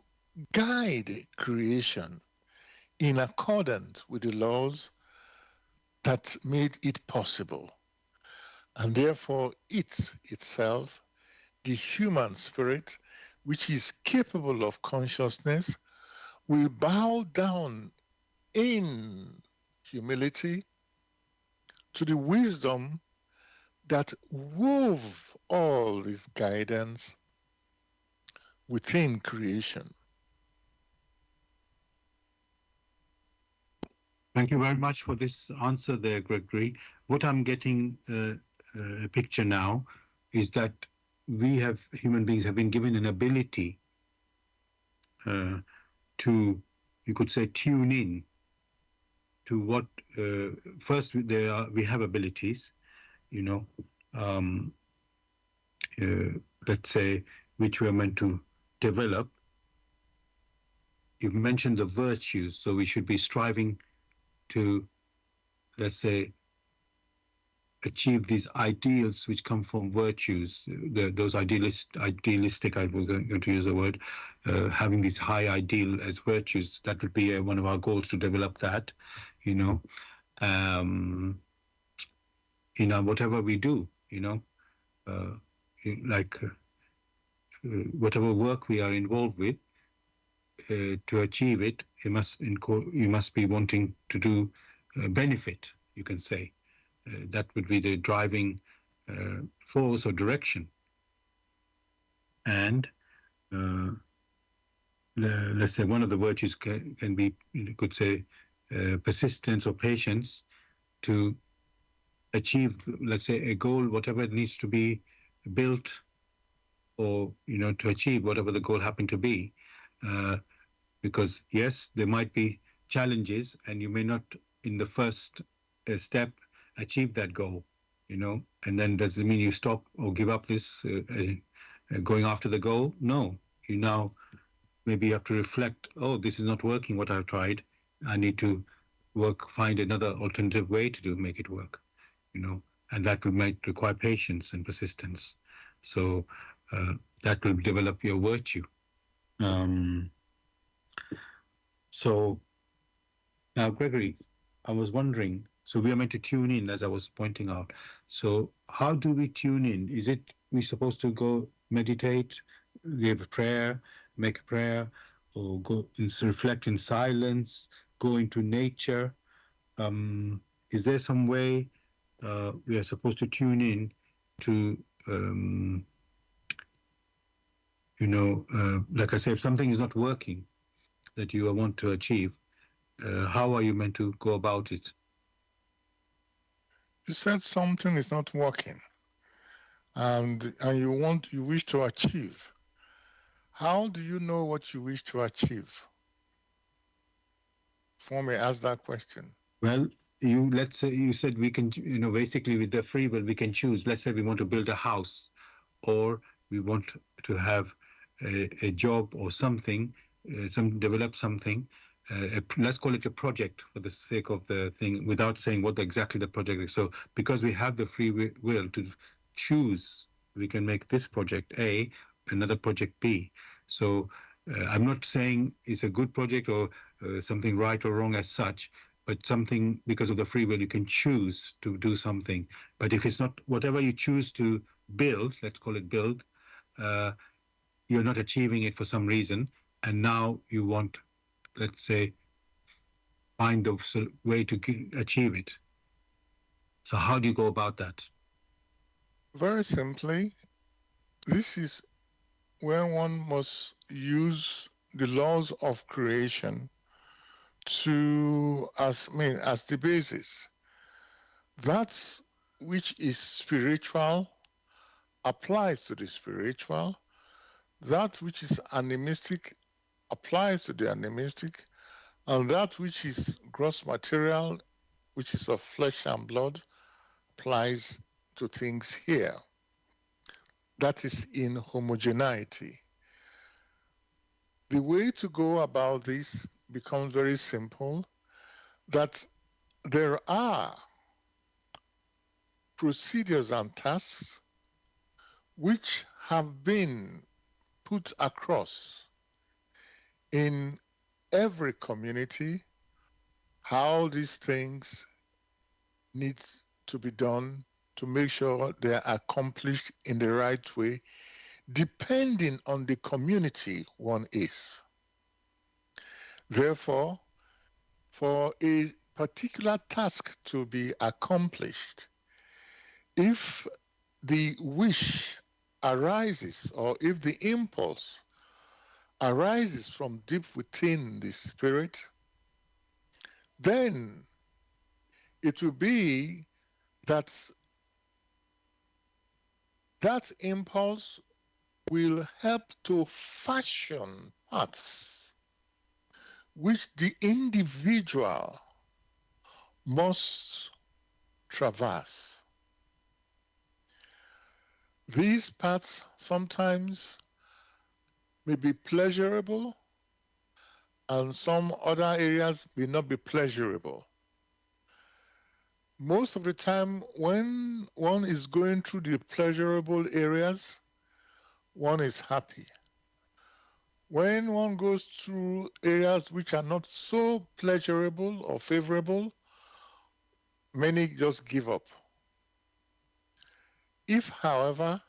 guide creation in accordance with the laws that made it possible. And therefore, it itself, the human spirit, which is capable of consciousness, will bow down in humility to the wisdom that wove all this guidance within creation. Thank you very much for this answer there, Gregory. What I'm getting a picture now is that human beings have been given an ability to, you could say, tune in to what, first we have abilities, let's say, which we are meant to develop. You've mentioned the virtues, so we should be striving to, let's say, achieve these ideals which come from virtues, those idealistic, I was going to use the word, having this high ideal as virtues. That would be one of our goals, to develop that, in whatever we do, like whatever work we are involved with, to achieve it, you must be wanting to do benefit, you can say. That would be the driving force or direction. And uh, let's say one of the virtues can be, you could say, persistence or patience to achieve, let's say, a goal, whatever it needs to be built, or to achieve whatever the goal happened to be. Uh, because yes, there might be challenges, and you may not in the first step achieve that goal, and then does it mean you stop or give up this going after the goal? No, you now maybe you have to reflect, oh, this is not working what I've tried. I need to find another alternative way to make it work, and that might require patience and persistence. So uh, that will develop your virtue. um, so now, Gregory, I was wondering, so we are meant to tune in, as I was pointing out. So how do we tune in? Is it we supposed to go meditate, give a prayer, make a prayer, or go and reflect in silence, go into nature? Is there some way we are supposed to tune in to, like I say, if something is not working that you want to achieve, how are you meant to go about it? You said something is not working, and you wish to achieve. How do you know what you wish to achieve? For me, ask that question. Well, let's say you said we can, basically with the free will, we can choose. Let's say we want to build a house, or we want to have a job or something, develop something. Let's call it a project for the sake of the thing, without saying what exactly the project is. So, because we have the free will to choose, we can make this project A, another project B. So, I'm not saying it's a good project or something right or wrong as such, but something, because of the free will, you can choose to do something. But if it's not whatever you choose to build, let's call it build, uh, you're not achieving it for some reason, and now you want, let's say, find the way to achieve it. So how do you go about that? Very simply, this is where one must use the laws of creation as the basis. That which is spiritual applies to the spiritual. That which is animistic applies to the animistic. And that which is gross material, which is of flesh and blood, applies to things here. That is in homogeneity. The way to go about this becomes very simple, that there are procedures and tasks which have been put across in every community, how these things need to be done to make sure they are accomplished in the right way, depending on the community one is. Therefore, for a particular task to be accomplished, if the wish arises, or if the impulse arises from deep within the spirit, then it will be that impulse will help to fashion paths which the individual must traverse. These paths sometimes may be pleasurable, and some other areas may not be pleasurable. Most of the time, when one is going through the pleasurable areas, one is happy. When one goes through areas which are not so pleasurable or favorable, many just give up. If, however,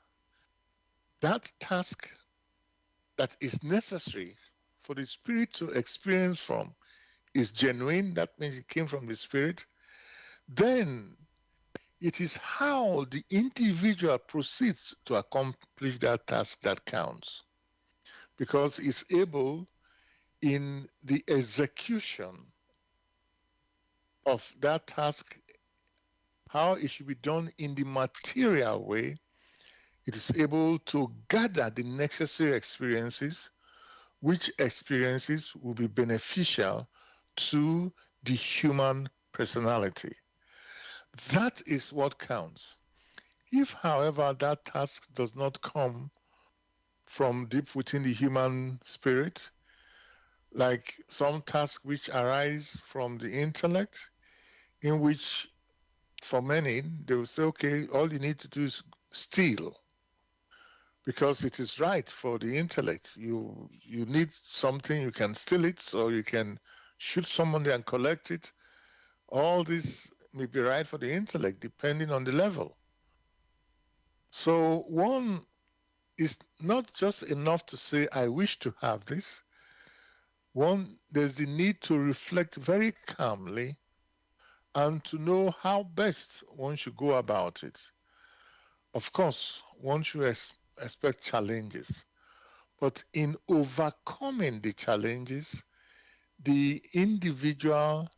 that task that is necessary for the spirit to experience from is genuine, that means it came from the spirit, Then it is how the individual proceeds to accomplish that task that counts, because it's able in the execution of that task, how it should be done in the material way, it is able to gather the necessary experiences, which experiences will be beneficial to the human personality. That is what counts. If, however, that task does not come from deep within the human spirit, like some tasks which arise from the intellect, in which for many, they will say, okay, all you need to do is steal because it is right for the intellect. You need something, you can steal it, or you can shoot somebody and collect it. All this may be right for the intellect, depending on the level. So one is not just enough to say, I wish to have this. One, there's the need to reflect very calmly and to know how best one should go about it. Of course, one should expect challenges, but in overcoming the challenges, the individual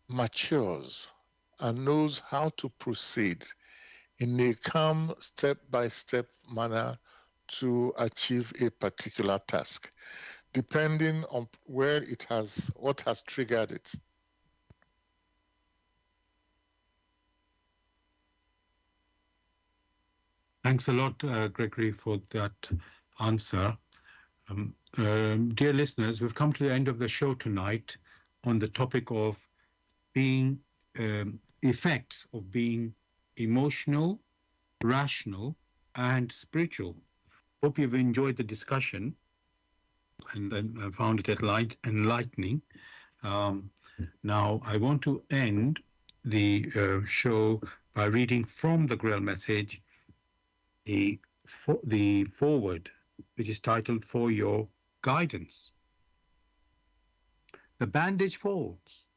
matures and knows how to proceed in a calm, step-by-step manner to achieve a particular task, depending on what has triggered it. Thanks a lot, Gregory, for that answer. Dear listeners, we've come to the end of the show tonight on the topic of being effects of being emotional, rational, and spiritual. Hope you've enjoyed the discussion and found it enlightening. Now, I want to end the show by reading from the Grail Message the foreword, which is titled For Your Guidance. The bandage falls,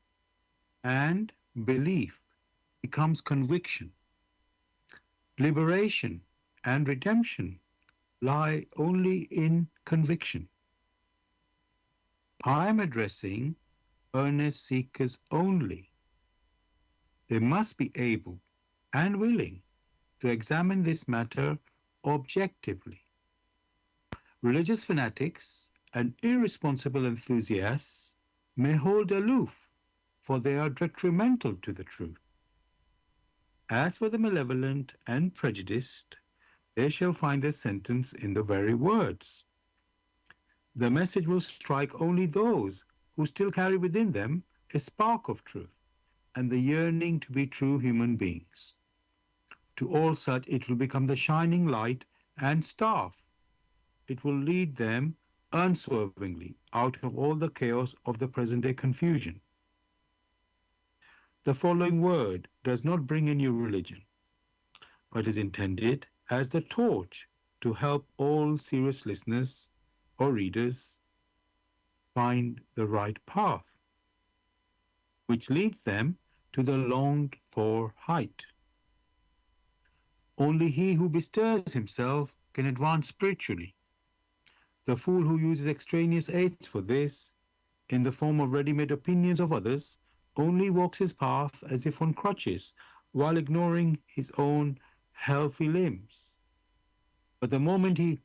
and belief becomes conviction. Liberation and redemption lie only in conviction. I am addressing earnest seekers only. They must be able and willing to examine this matter objectively. Religious fanatics and irresponsible enthusiasts may hold aloof, for they are detrimental to the truth. As for the malevolent and prejudiced, they shall find their sentence in the very words. The message will strike only those who still carry within them a spark of truth and the yearning to be true human beings. To all such it will become the shining light and staff. It will lead them unswervingly out of all the chaos of the present-day confusion. The following word does not bring a new religion, but is intended as the torch to help all serious listeners or readers find the right path, which leads them to the longed-for height. Only he who bestirs himself can advance spiritually. The fool who uses extraneous aids for this, in the form of ready-made opinions of others, only walks his path as if on crutches, while ignoring his own healthy limbs. But the moment he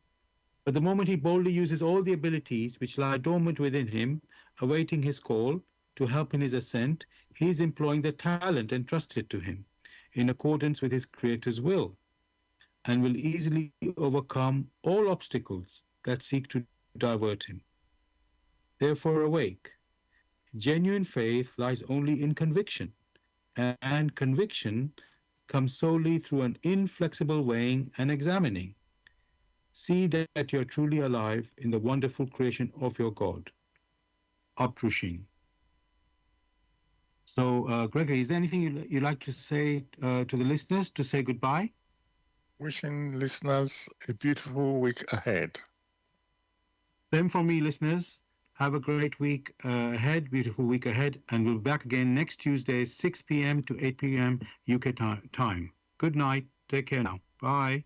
boldly uses all the abilities which lie dormant within him, awaiting his call to help in his ascent, he is employing the talent entrusted to him, in accordance with his Creator's will, and will easily overcome all obstacles that seek to divert him. Therefore awake. Genuine faith lies only in conviction, and conviction comes solely through an inflexible weighing and examining. See that you're truly alive in the wonderful creation of your God. Uprushing. So, Gregory, is there anything you'd like to say to the listeners to say goodbye? Wishing listeners a beautiful week ahead. Same from me, listeners. Have a great week ahead, beautiful week ahead, and we'll be back again next Tuesday, 6 p.m. to 8 p.m. UK time. Good night. Take care now. Bye.